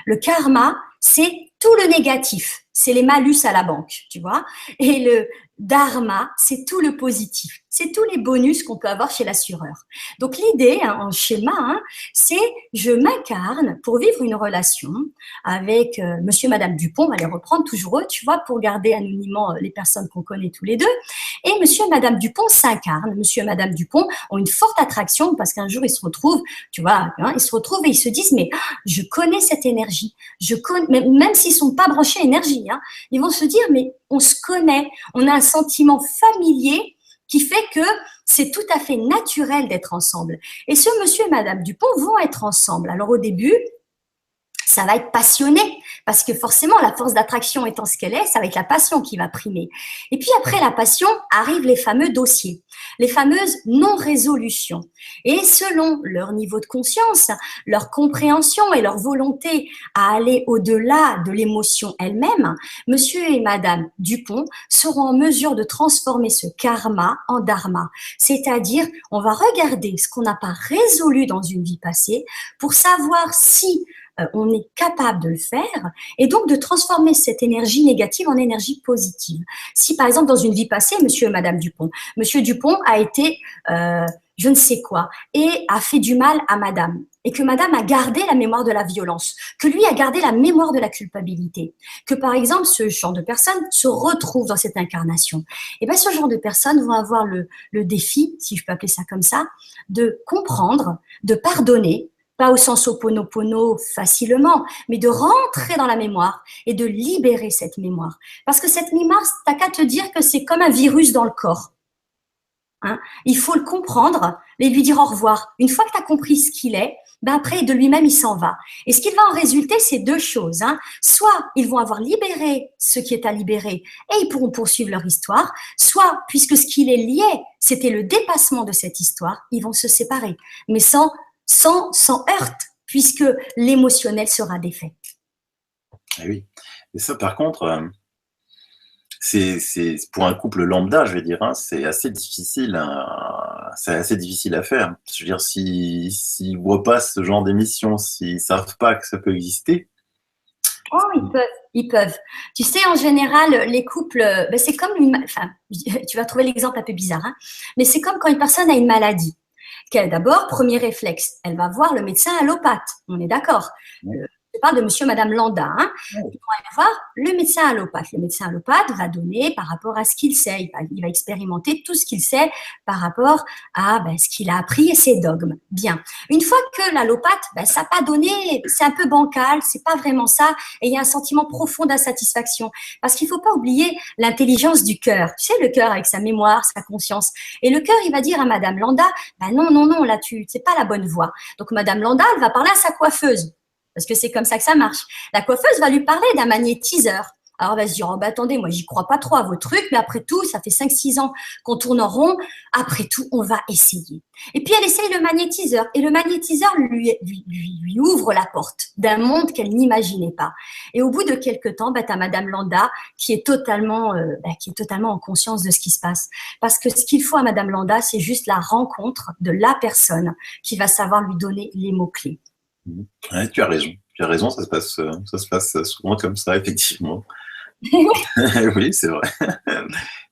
Le karma, c'est tout le négatif, c'est les malus à la banque, tu vois. Et le dharma, c'est tout le positif. C'est tous les bonus qu'on peut avoir chez l'assureur. Donc l'idée, hein, en schéma, hein, c'est je m'incarne pour vivre une relation avec monsieur et madame Dupont, on va les reprendre toujours eux, tu vois, pour garder anonymement les personnes qu'on connaît tous les deux. Et monsieur et madame Dupont s'incarnent. Monsieur et madame Dupont ont une forte attraction parce qu'un jour ils se retrouvent, tu vois, hein, ils se retrouvent et ils se disent mais je connais cette énergie, je connais, même s'ils sont pas branchés énergie, hein, ils vont se dire mais on se connaît, on a un sentiment familier qui fait que c'est tout à fait naturel d'être ensemble. Et ce monsieur et madame Dupont vont être ensemble. Alors au début, ça va être passionné, parce que forcément, la force d'attraction étant ce qu'elle est, ça va être la passion qui va primer. Et puis après la passion, arrivent les fameux dossiers, les fameuses non-résolutions. Et selon leur niveau de conscience, leur compréhension et leur volonté à aller au-delà de l'émotion elle-même, monsieur et madame Dupont seront en mesure de transformer ce karma en dharma. C'est-à-dire, on va regarder ce qu'on n'a pas résolu dans une vie passée pour savoir si on est capable de le faire et donc de transformer cette énergie négative en énergie positive. Si par exemple dans une vie passée, monsieur et madame Dupont, monsieur Dupont a été je ne sais quoi et a fait du mal à madame et que madame a gardé la mémoire de la violence, que lui a gardé la mémoire de la culpabilité, que par exemple ce genre de personnes se retrouve dans cette incarnation, et bien ce genre de personnes vont avoir le défi, si je peux appeler ça comme ça, de comprendre, de pardonner, pas au sens oponopono facilement, mais de rentrer dans la mémoire et de libérer cette mémoire. Parce que cette mémoire, t'as qu'à te dire que c'est comme un virus dans le corps. Hein, il faut le comprendre et lui dire au revoir. Une fois que tu as compris ce qu'il est, ben après, de lui-même, il s'en va. Et ce qui va en résulter, c'est deux choses. Hein. Soit ils vont avoir libéré ce qui est à libérer et ils pourront poursuivre leur histoire, soit, puisque ce qui les liait, c'était le dépassement de cette histoire, ils vont se séparer, mais sans heurte, puisque l'émotionnel sera défait. Eh oui. Et ça, par contre, c'est pour un couple lambda, je vais dire, hein, c'est assez difficile à faire. Je veux dire, s'ils ne voient pas ce genre d'émission, s'ils ne savent pas que ça peut exister. Oh, ils peuvent. Tu sais, en général, les couples, ben c'est comme enfin, tu vas trouver l'exemple un peu bizarre, hein, mais c'est comme quand une personne a une maladie. D'abord, premier réflexe, elle va voir le médecin allopathe. On est d'accord. Oui. Je parle de monsieur, madame Landa. Hein. Oui. Ils vont aller voir le médecin allopathe. Le médecin allopathe va donner par rapport à ce qu'il sait. Il va expérimenter tout ce qu'il sait par rapport à ce qu'il a appris et ses dogmes. Bien. Une fois que l'allopathe, ça n'a pas donné, c'est un peu bancal, c'est pas vraiment ça, et il y a un sentiment profond d'insatisfaction. Parce qu'il ne faut pas oublier l'intelligence du cœur. Tu sais, le cœur avec sa mémoire, sa conscience. Et le cœur, il va dire à madame Landa, non, là, c'est pas la bonne voie. Donc, madame Landa, elle va parler à sa coiffeuse. Parce que c'est comme ça que ça marche. La coiffeuse va lui parler d'un magnétiseur. Alors, elle va se dire, attendez, moi, j'y crois pas trop à vos trucs, mais après tout, ça fait 5-6 ans qu'on tourne en rond. Après tout, on va essayer. Et puis, elle essaye le magnétiseur. Et le magnétiseur lui ouvre la porte d'un monde qu'elle n'imaginait pas. Et au bout de quelques temps, tu as madame Landa qui est totalement en conscience de ce qui se passe. Parce que ce qu'il faut à madame Landa, c'est juste la rencontre de la personne qui va savoir lui donner les mots-clés. Ouais, tu as raison, ça se passe souvent comme ça, effectivement. Oui, c'est vrai.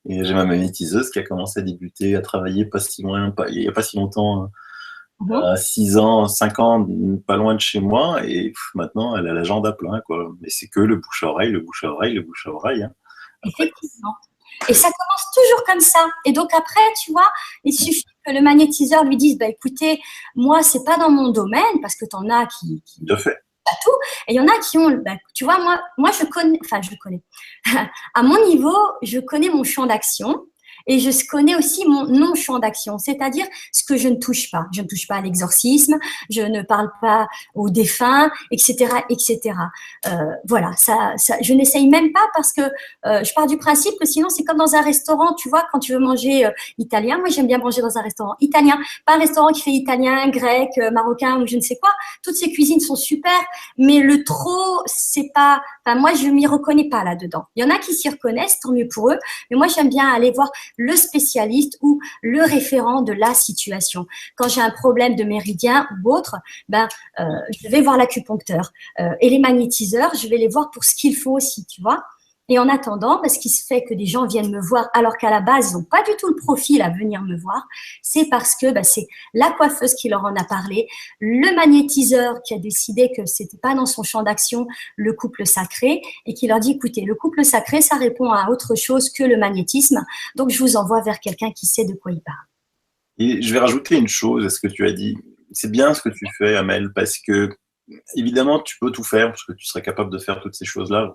Et j'ai ma magnétiseuse qui a commencé à débuter, à travailler il n'y a pas si longtemps, à 6 ans, 5 ans, pas loin de chez moi, et maintenant elle a l'agenda plein, quoi. Mais c'est que le bouche à oreille, le bouche à oreille, le bouche à oreille. Hein. Effectivement. Et ça commence toujours comme ça. Et donc après, tu vois, il suffit que le magnétiseur lui dise, écoutez, moi, c'est pas dans mon domaine, parce que tu en as qui de fait. Pas tout. Et il y en a qui ont, tu vois, moi, je connais. À mon niveau, je connais mon champ d'action. Et je connais aussi mon non-champ d'action, c'est-à-dire ce que je ne touche pas. Je ne touche pas à l'exorcisme, je ne parle pas aux défunts, etc., etc. Voilà, ça, je n'essaye même pas parce que je pars du principe que sinon c'est comme dans un restaurant, tu vois, quand tu veux manger italien. Moi, j'aime bien manger dans un restaurant italien, pas un restaurant qui fait italien, grec, marocain ou je ne sais quoi. Toutes ces cuisines sont super, mais le trop, c'est pas. Enfin, moi, je m'y reconnais pas là-dedans. Il y en a qui s'y reconnaissent, tant mieux pour eux. Mais moi, j'aime bien aller voir le spécialiste ou le référent de la situation. Quand j'ai un problème de méridien ou autre, je vais voir l'acupuncteur. Et les magnétiseurs, je vais les voir pour ce qu'il faut aussi, tu vois. Et en attendant, ce qui se fait que des gens viennent me voir alors qu'à la base, ils n'ont pas du tout le profil à venir me voir, c'est parce que c'est la coiffeuse qui leur en a parlé, le magnétiseur qui a décidé que c'était pas dans son champ d'action le couple sacré et qui leur dit, écoutez, le couple sacré, ça répond à autre chose que le magnétisme, donc je vous envoie vers quelqu'un qui sait de quoi il parle. Et je vais rajouter une chose à ce que tu as dit. C'est bien ce que tu fais, Amel, parce que évidemment, tu peux tout faire, parce que tu serais capable de faire toutes ces choses-là,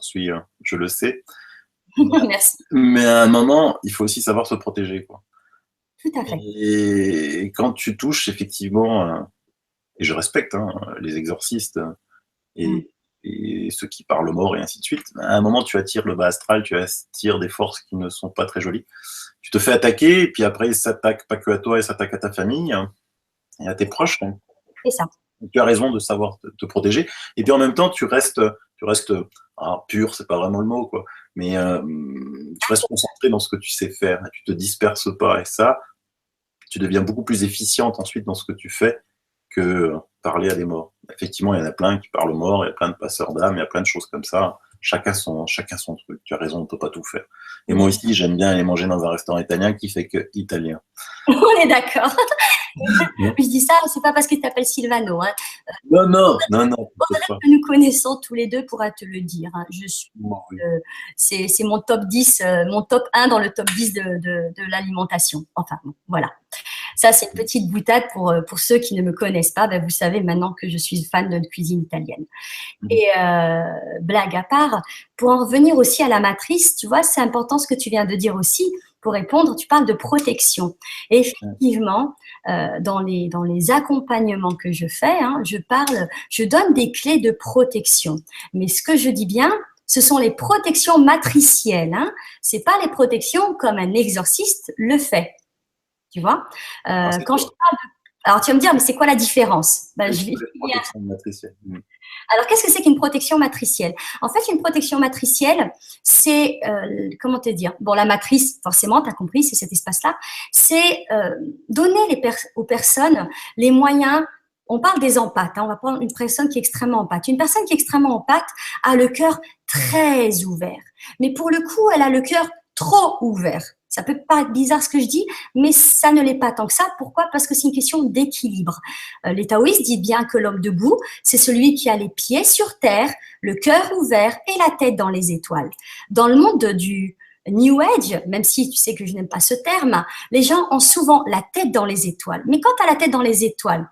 je le sais. Merci. Mais à un moment, il faut aussi savoir se protéger, quoi. Tout à fait. Et quand tu touches, effectivement, et je respecte les exorcistes et ceux qui parlent aux morts et ainsi de suite, à un moment, tu attires le bas astral, tu attires des forces qui ne sont pas très jolies. Tu te fais attaquer, et puis après, ils s'attaquent pas que à toi, ils s'attaquent à ta famille et à tes proches. C'est ça. Tu as raison de savoir te protéger. Et puis en même temps, tu restes pur, c'est pas vraiment le mot, quoi. Mais tu restes concentré dans ce que tu sais faire. Tu te disperses pas. Et ça, tu deviens beaucoup plus efficiente ensuite dans ce que tu fais que parler à des morts. Effectivement, il y en a plein qui parlent aux morts, il y a plein de passeurs d'âme, il y a plein de choses comme ça. Chacun son truc. Tu as raison, on ne peut pas tout faire. Et moi aussi, j'aime bien aller manger dans un restaurant italien qui fait que italien. On est d'accord. Je dis ça, c'est pas parce que tu t'appelles Silvano. Non. Audrey, que nous connaissons tous les deux, pourra te le dire. Je suis, c'est mon top 10, mon top 1 dans le top 10 de l'alimentation. Enfin, voilà. Ça, c'est une petite boutade pour ceux qui ne me connaissent pas. Vous savez maintenant que je suis fan de cuisine italienne. Et blague à part, pour en revenir aussi à la matrice, tu vois, c'est important ce que tu viens de dire aussi. Pour répondre, tu parles de protection. Et effectivement, dans les accompagnements que je fais, je donne des clés de protection. Mais ce que je dis bien, ce sont les protections matricielles. C'est pas les protections comme un exorciste le fait. Tu vois, quand je parle alors tu vas me dire, mais c'est quoi la différence? Protection matricielle. Alors, qu'est-ce que c'est qu'une protection matricielle? En fait, une protection matricielle, c'est, comment te dire? Bon, la matrice, forcément, tu as compris, c'est cet espace-là. C'est donner aux personnes les moyens. On parle des empathes. On va prendre une personne qui est extrêmement empathe. Une personne qui est extrêmement empathe a le cœur très ouvert. Mais pour le coup, elle a le cœur trop ouvert. Ça peut paraître bizarre ce que je dis, mais ça ne l'est pas tant que ça. Pourquoi? Parce que c'est une question d'équilibre. Les taoïstes disent bien que l'homme debout, c'est celui qui a les pieds sur terre, le cœur ouvert et la tête dans les étoiles. Dans le monde du New Age, même si tu sais que je n'aime pas ce terme, les gens ont souvent la tête dans les étoiles. Mais quand tu as la tête dans les étoiles,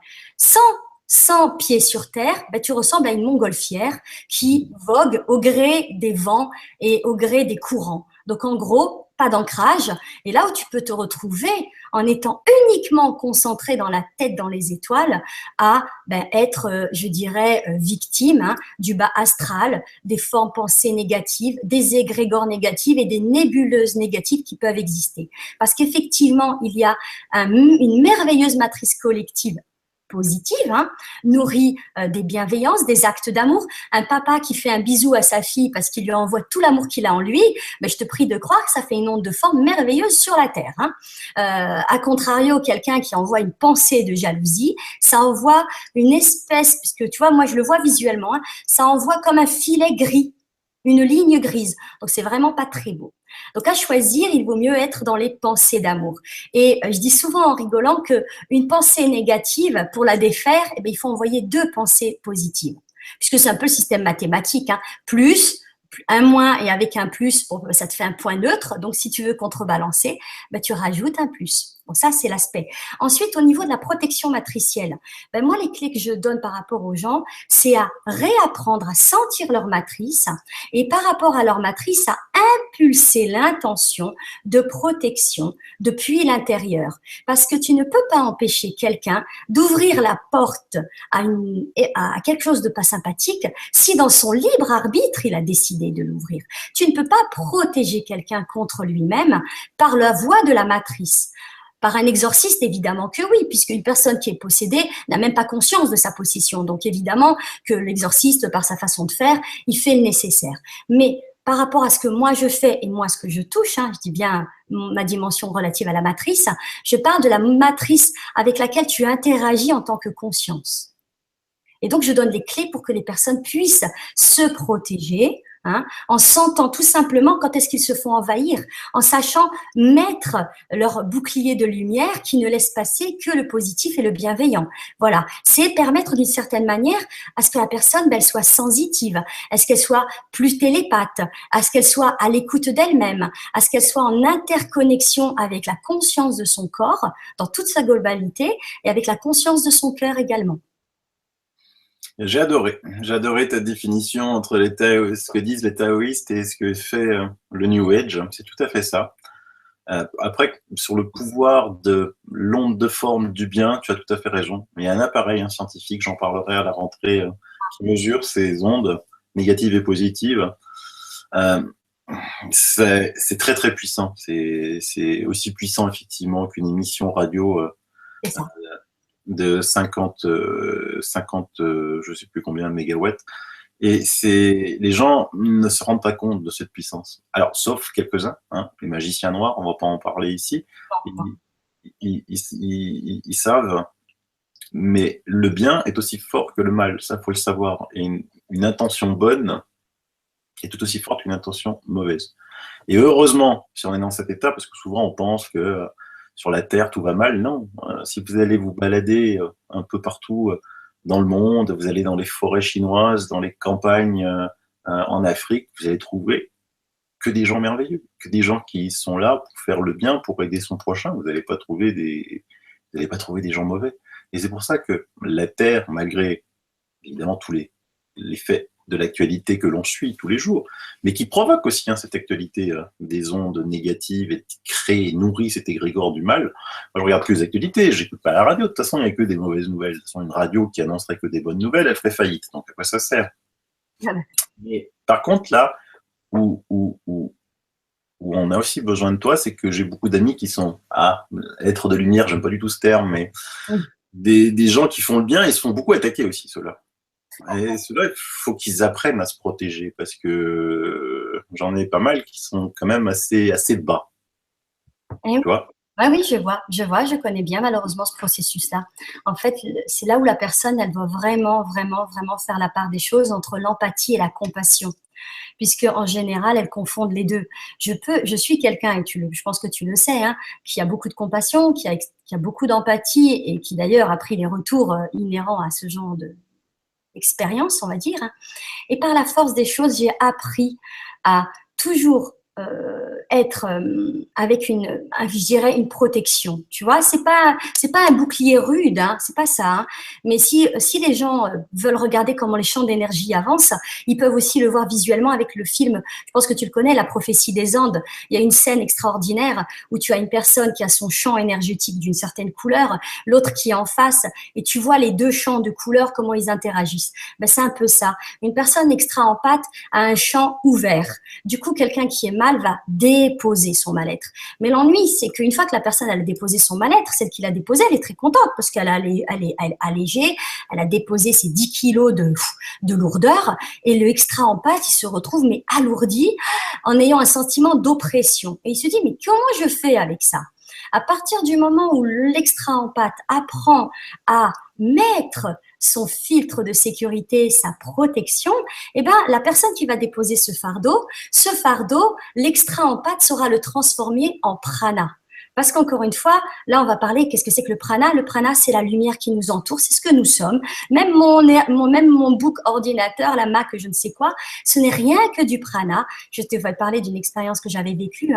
sans pieds sur terre, tu ressembles à une montgolfière qui vogue au gré des vents et au gré des courants. Donc, en gros, pas d'ancrage. Et là où tu peux te retrouver en étant uniquement concentré dans la tête dans les étoiles à être, je dirais, victime du bas astral, des formes pensées négatives, des égrégores négatives et des nébuleuses négatives qui peuvent exister. Parce qu'effectivement, il y a une merveilleuse matrice collective positive, nourrie des bienveillances, des actes d'amour. Un papa qui fait un bisou à sa fille parce qu'il lui envoie tout l'amour qu'il a en lui, je te prie de croire que ça fait une onde de forme merveilleuse sur la terre. A contrario, quelqu'un qui envoie une pensée de jalousie, ça envoie une espèce, puisque tu vois, moi je le vois visuellement, ça envoie comme un filet gris, une ligne grise. Donc c'est vraiment pas très beau. Donc à choisir, il vaut mieux être dans les pensées d'amour. Et je dis souvent en rigolant qu'une pensée négative, pour la défaire, il faut envoyer 2 pensées positives. Puisque c'est un peu le système mathématique. Plus, un moins et avec un plus, ça te fait un point neutre. Donc si tu veux contrebalancer, tu rajoutes un plus. Bon, ça, c'est l'aspect. Ensuite, au niveau de la protection matricielle, moi, les clés que je donne par rapport aux gens, c'est à réapprendre à sentir leur matrice et par rapport à leur matrice, à impulser l'intention de protection depuis l'intérieur. Parce que tu ne peux pas empêcher quelqu'un d'ouvrir la porte à quelque chose de pas sympathique si dans son libre arbitre, il a décidé de l'ouvrir. Tu ne peux pas protéger quelqu'un contre lui-même par la voie de la matrice. Par un exorciste, évidemment que oui, puisqu'une personne qui est possédée n'a même pas conscience de sa possession. Donc évidemment que l'exorciste, par sa façon de faire, il fait le nécessaire. Mais par rapport à ce que moi je fais et moi ce que je touche, je dis bien ma dimension relative à la matrice, je parle de la matrice avec laquelle tu interagis en tant que conscience. Et donc je donne les clés pour que les personnes puissent se protéger hein, en sentant tout simplement quand est-ce qu'ils se font envahir, en sachant mettre leur bouclier de lumière qui ne laisse passer que le positif et le bienveillant. Voilà, c'est permettre d'une certaine manière à ce que la personne elle soit sensitive, à ce qu'elle soit plus télépathe, à ce qu'elle soit à l'écoute d'elle-même, à ce qu'elle soit en interconnexion avec la conscience de son corps dans toute sa globalité et avec la conscience de son cœur également. J'ai adoré ta définition entre ce que disent les taoïstes et ce que fait le New Age. C'est tout à fait ça. Après, sur le pouvoir de l'onde de forme du bien, tu as tout à fait raison. Il y a un appareil scientifique, j'en parlerai à la rentrée, qui mesure ces ondes négatives et positives. C'est très très puissant. C'est aussi puissant effectivement qu'une émission radio de 50, je sais plus combien de mégawatts. Et les gens ne se rendent pas compte de cette puissance. Alors, sauf quelques-uns, hein, les magiciens noirs, on va pas en parler ici. Ils savent, mais le bien est aussi fort que le mal, ça faut le savoir. Et une intention bonne est tout aussi forte qu'une intention mauvaise. Et heureusement, si on est dans cet état, parce que souvent on pense que sur la Terre tout va mal, non. Si vous allez vous balader un peu partout dans le monde, vous allez dans les forêts chinoises, dans les campagnes en Afrique, vous allez trouver que des gens merveilleux, que des gens qui sont là pour faire le bien, pour aider son prochain. Vous n'allez pas trouver des gens mauvais. Et c'est pour ça que la Terre, malgré évidemment tous les faits de l'actualité que l'on suit tous les jours, mais qui provoque aussi cette actualité des ondes négatives et qui crée et nourrit cet égrégore du mal. Moi, je regarde que les actualités, j'écoute pas la radio. De toute façon, il n'y a que des mauvaises nouvelles. De toute façon, une radio qui annoncerait que des bonnes nouvelles, elle ferait faillite. Donc, à quoi ça sert? Mais par contre, là où on a aussi besoin de toi, c'est que j'ai beaucoup d'amis qui sont êtres de lumière, j'aime pas du tout ce terme, mais des gens qui font le bien et se font beaucoup attaquer aussi, ceux-là. Et ceux-là, il faut qu'ils apprennent à se protéger parce que j'en ai pas mal qui sont quand même assez bas. Tu vois ? Oui, je connais bien malheureusement ce processus-là. En fait, c'est là où la personne, elle doit vraiment, vraiment, vraiment faire la part des choses entre l'empathie et la compassion. Puisque en général, elles confondent les deux. Je suis quelqu'un, et je pense que tu le sais, hein, qui a beaucoup de compassion, qui a beaucoup d'empathie et qui d'ailleurs a pris les retours inhérents à ce genre d'expérience, on va dire. Hein. Et par la force des choses, j'ai appris à toujours être avec je dirais une protection. Tu vois, c'est pas un bouclier rude, hein, c'est pas ça. Hein. Mais si les gens veulent regarder comment les champs d'énergie avancent, ils peuvent aussi le voir visuellement avec le film. Je pense que tu le connais, La prophétie des Andes. Il y a une scène extraordinaire où tu as une personne qui a son champ énergétique d'une certaine couleur, l'autre qui est en face, et tu vois les deux champs de couleurs, comment ils interagissent. Ben, c'est un peu ça. Une personne extra-empathe a un champ ouvert. Du coup, quelqu'un qui est mal va déposer son mal-être. Mais l'ennui, c'est qu'une fois que la personne a déposé son mal-être, celle qui l'a déposé, elle est très contente parce qu'elle a allégé, elle a déposé ses 10 kilos de lourdeur et le extra-empathe, il se retrouve mais alourdi en ayant un sentiment d'oppression. Et il se dit, mais comment je fais avec ça ? À partir du moment où l'extra-empathe apprend à mettre son filtre de sécurité, sa protection, eh ben, la personne qui va déposer ce fardeau, l'extra-empathe saura le transformer en prana. Parce qu'encore une fois, là, on va parler, qu'est-ce que c'est que le prana ? Le prana, c'est la lumière qui nous entoure, c'est ce que nous sommes. Même mon book ordinateur, la Mac, je ne sais quoi, ce n'est rien que du prana. Je te vais parler d'une expérience que j'avais vécue,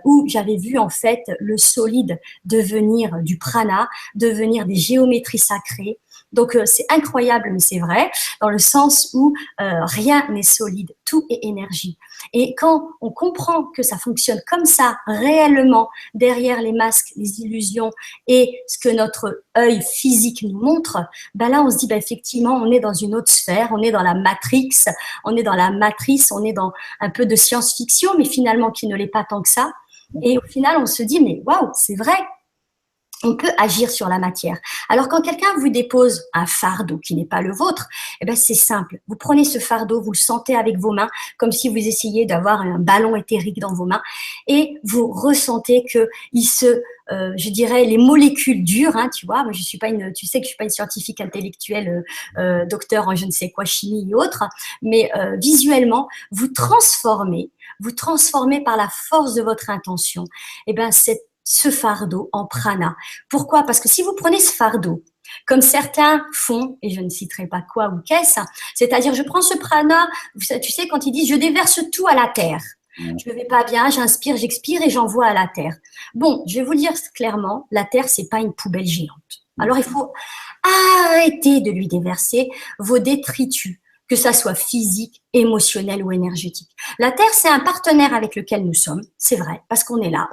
où j'avais vu en fait le solide devenir du prana, devenir des géométries sacrées. Donc, c'est incroyable, mais c'est vrai, dans le sens où rien n'est solide, tout est énergie. Et quand on comprend que ça fonctionne comme ça, réellement, derrière les masques, les illusions et ce que notre œil physique nous montre, ben là, on se dit, ben effectivement, on est dans une autre sphère, on est dans la Matrix, on est dans la matrice, on est dans un peu de science-fiction, mais finalement qui ne l'est pas tant que ça. Et au final, on se dit, mais waouh, c'est vrai. on peut agir sur la matière. Alors, quand quelqu'un vous dépose un fardeau qui n'est pas le vôtre, eh ben, c'est simple. Vous prenez ce fardeau, vous le sentez avec vos mains, comme si vous essayiez d'avoir un ballon éthérique dans vos mains, et vous ressentez que je dirais, les molécules dures, hein, tu vois, moi, tu sais que je suis pas une scientifique intellectuelle, docteur en je ne sais quoi, chimie et autres, mais visuellement, vous transformez par la force de votre intention, eh ben, ce fardeau en prana. Pourquoi? Parce que si vous prenez ce fardeau, comme certains font, et je ne citerai pas quoi ou qu'est-ce, c'est-à-dire je prends ce prana, tu sais, quand ils disent je déverse tout à la terre. Je ne vais pas bien, j'inspire, j'expire et j'envoie à la terre. Bon, je vais vous le dire clairement, la terre, c'est pas une poubelle géante. Alors, il faut arrêter de lui déverser vos détritus, que ça soit physique, émotionnel ou énergétique. La Terre, c'est un partenaire avec lequel nous sommes, c'est vrai, parce qu'on est là,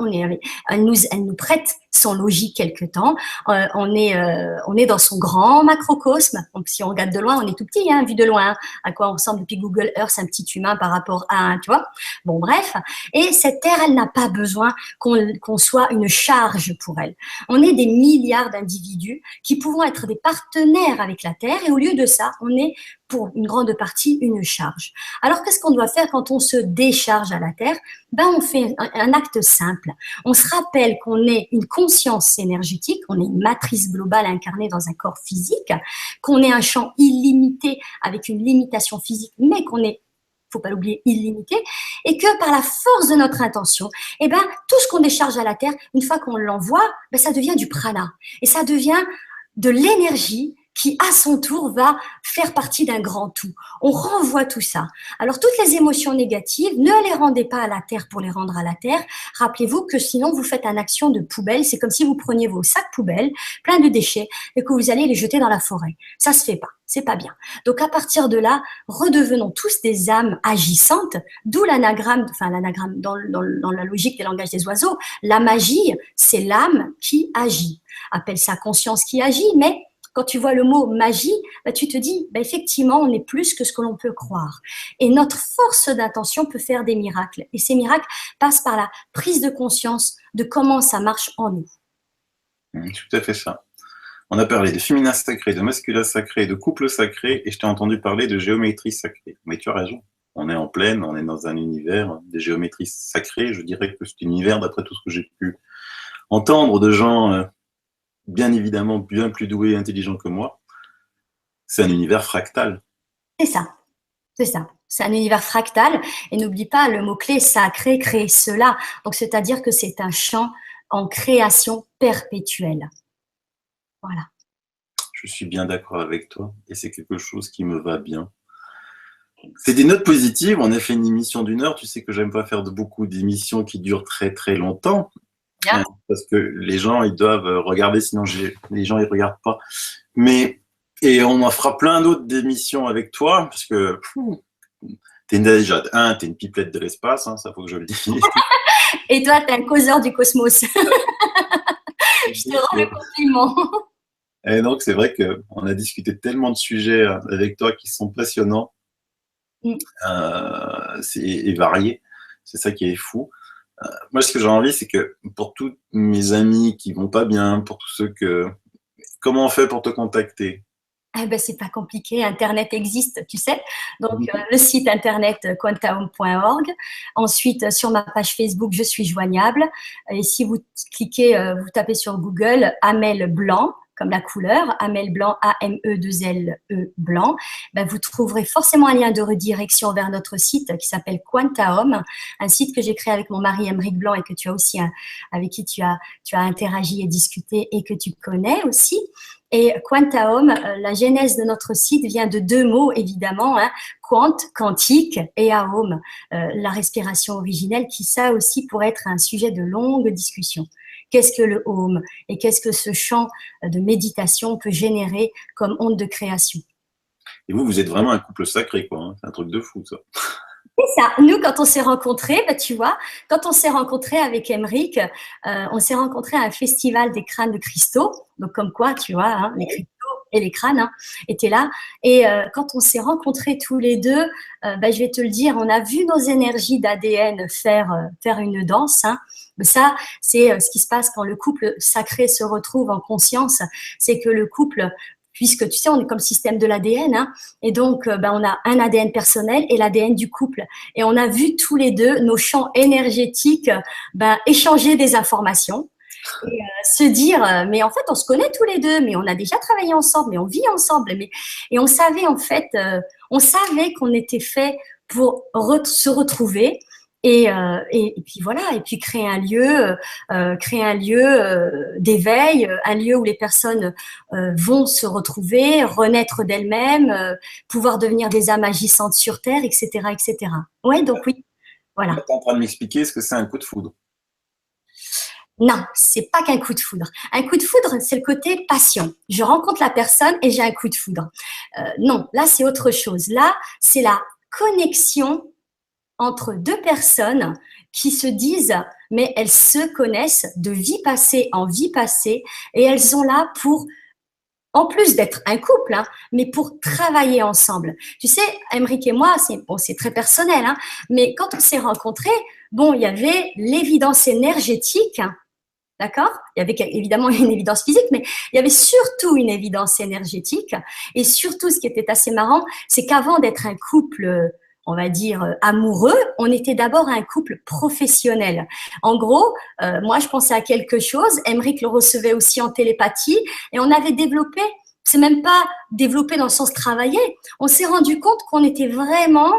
elle nous prête son logis quelque temps, on est dans son grand macrocosme, donc si on regarde de loin, on est tout petit, hein, vu de loin, à quoi on ressemble depuis Google Earth, un petit humain par rapport à un, tu vois. Bon, bref, et cette Terre, elle n'a pas besoin qu'on soit une charge pour elle. On est des milliards d'individus qui pouvons être des partenaires avec la Terre, et au lieu de ça, on est pour une grande partie une charge. Alors, qu'est-ce qu'on doit faire quand on se décharge à la Terre? Ben, on fait un acte simple. On se rappelle qu'on est une conscience énergétique, on est une matrice globale incarnée dans un corps physique, qu'on est un champ illimité avec une limitation physique, mais qu'on est, faut pas l'oublier, illimité, et que par la force de notre intention, eh ben, tout ce qu'on décharge à la Terre, une fois qu'on l'envoie, ben, ça devient du prana. Et ça devient de l'énergie qui, à son tour, va faire partie d'un grand tout. On renvoie tout ça. Alors, toutes les émotions négatives, ne les rendez pas à la terre pour les rendre à la terre. Rappelez-vous que sinon, vous faites une action de poubelle. C'est comme si vous preniez vos sacs poubelles, pleins de déchets, et que vous allez les jeter dans la forêt. Ça se fait pas. C'est pas bien. Donc, à partir de là, redevenons tous des âmes agissantes, d'où l'anagramme, dans la logique des langages des oiseaux. La magie, c'est l'âme qui agit. Appelle ça conscience qui agit, mais quand tu vois le mot magie, bah, tu te dis, bah, effectivement, on est plus que ce que l'on peut croire. Et notre force d'intention peut faire des miracles. Et ces miracles passent par la prise de conscience de comment ça marche en nous. Tout à fait ça. On a parlé de féminin sacré, de masculin sacré, de couple sacré, et je t'ai entendu parler de géométrie sacrée. Mais tu as raison. On est en pleine, on est dans un univers de géométrie sacrée. Je dirais que cet univers, d'après tout ce que j'ai pu entendre de gens bien évidemment bien plus doués et intelligents que moi, c'est un univers fractal. C'est ça, c'est ça. C'est un univers fractal. Et n'oublie pas le mot-clé sacré, créer cela. Donc, c'est-à-dire que c'est un champ en création perpétuelle. Voilà. Je suis bien d'accord avec toi et c'est quelque chose qui me va bien. C'est des notes positives. On a fait une émission d'1 heure. Tu sais que j'aime pas faire beaucoup d'émissions qui durent très très longtemps. Bien. Parce que les gens, ils doivent regarder, sinon les gens, ils regardent pas. Et on en fera plein d'autres d'émissions avec toi, parce que t'es une pipelette de l'espace, hein, ça faut que je le dise. Et toi, t'es un causeur du cosmos. Je te rends le compliment. Et donc, c'est vrai qu'on a discuté tellement de sujets avec toi qui sont passionnants et variés. C'est ça qui est fou. Moi, ce que j'ai envie, c'est que pour tous mes amis qui vont pas bien, pour tous ceux comment on fait pour te contacter? Eh ben, c'est pas compliqué, Internet existe, tu sais. Donc, le site internet quantaum.org. Ensuite, sur ma page Facebook, je suis joignable. Et si vous cliquez, vous tapez sur Google Amel Blanc, comme la couleur, Amel Blanc, A-M-E-2-L-E Blanc, ben vous trouverez forcément un lien de redirection vers notre site qui s'appelle Quantaum, un site que j'ai créé avec mon mari Aymeric Blanc et que tu as aussi, avec qui tu as interagi et discuté et que tu connais aussi. Et Quantaum, la genèse de notre site vient de 2 mots, évidemment, hein, quant, quantique, et aum, la respiration originelle, qui ça aussi pourrait être un sujet de longue discussion. Qu'est-ce que le home et qu'est-ce que ce champ de méditation peut générer comme onde de création? Et vous êtes vraiment un couple sacré, quoi. Hein. C'est un truc de fou, ça. C'est ça. Nous, quand on s'est rencontrés, bah, tu vois, quand on s'est rencontrés avec Aymeric, on s'est rencontrés à un festival des crânes de cristaux. Donc, comme quoi, tu vois, hein, les cristaux, et les crânes hein, étaient là. Et quand on s'est rencontrés tous les deux, je vais te le dire, on a vu nos énergies d'ADN faire une danse. Hein. Ça, c'est ce qui se passe quand le couple sacré se retrouve en conscience. C'est que le couple, puisque tu sais, on est comme le système de l'ADN, hein, et donc on a un ADN personnel et l'ADN du couple. Et on a vu tous les deux nos champs énergétiques échanger des informations. Et se dire, mais en fait, on se connaît tous les deux, mais on a déjà travaillé ensemble, mais on vit ensemble. Et on savait en fait, on savait qu'on était fait pour se retrouver. Et puis voilà, et puis créer un lieu d'éveil, un lieu où les personnes vont se retrouver, renaître d'elles-mêmes, pouvoir devenir des âmes agissantes sur Terre, etc., etc. Ouais, donc oui, voilà. Tu es en train de m'expliquer ce que c'est un coup de foudre. Non, c'est pas qu'un coup de foudre. Un coup de foudre, c'est le côté passion. Je rencontre la personne et j'ai un coup de foudre. Non, là, c'est autre chose. Là, c'est la connexion entre deux personnes qui se disent, mais elles se connaissent de vie passée en vie passée et elles sont là pour, en plus d'être un couple, hein, mais pour travailler ensemble. Tu sais, Aymeric et moi, c'est très personnel, hein, mais quand on s'est rencontrés, il y avait l'évidence énergétique, hein, d'accord? Il y avait évidemment une évidence physique, mais il y avait surtout une évidence énergétique. Et surtout, ce qui était assez marrant, c'est qu'avant d'être un couple, on va dire, amoureux, on était d'abord un couple professionnel. En gros, moi, je pensais à quelque chose, Aymeric le recevait aussi en télépathie, et on avait développé, c'est même pas développé dans le sens travailler, on s'est rendu compte qu'on était vraiment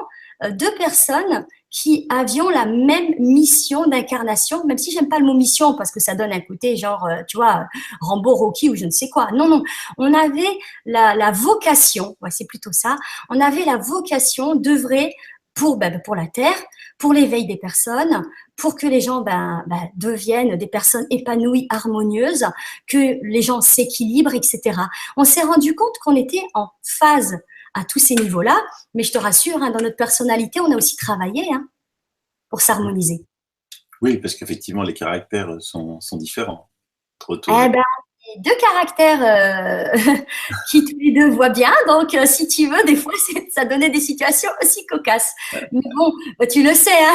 deux personnes qui avions la même mission d'incarnation, même si j'aime pas le mot mission parce que ça donne un côté genre, tu vois, Rambo, Rocky ou je ne sais quoi. Non, non, on avait la vocation, ouais, c'est plutôt ça, on avait la vocation d'œuvrer pour la Terre, pour l'éveil des personnes, pour que les gens deviennent des personnes épanouies, harmonieuses, que les gens s'équilibrent, etc. On s'est rendu compte qu'on était en phase à tous ces niveaux-là, mais je te rassure, hein, dans notre personnalité, on a aussi travaillé hein, pour s'harmoniser. Oui, parce qu'effectivement, les caractères sont différents. Deux caractères qui tous les deux voient bien, donc si tu veux, des fois, ça donnait des situations aussi cocasses. Mais bon, tu le sais, hein,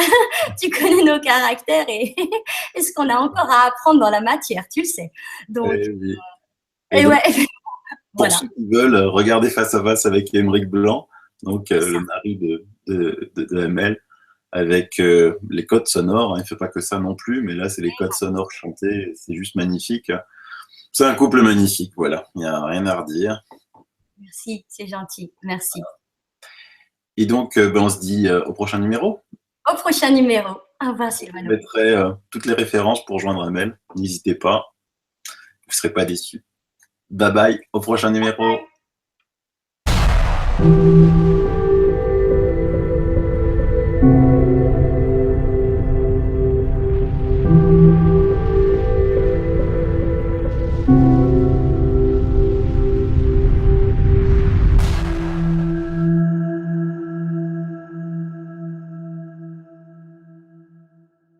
tu connais nos caractères et ce qu'on a encore à apprendre dans la matière, tu le sais. Donc, oui. et donc, ouais. Pour Voilà. ceux qui veulent regarder face à face avec Aymeric Blanc, donc le mari de Amel, avec les codes sonores, hein, il ne fait pas que ça non plus, mais là c'est les codes sonores chantés, c'est juste magnifique. C'est un couple magnifique, voilà, il n'y a rien à redire. Merci, c'est gentil, merci. Et donc on se dit au prochain numéro. Au prochain numéro. Au revoir Sylvano. Je mettrai toutes les références pour joindre Amel, n'hésitez pas, vous ne serez pas déçus. Bye bye, au prochain numéro.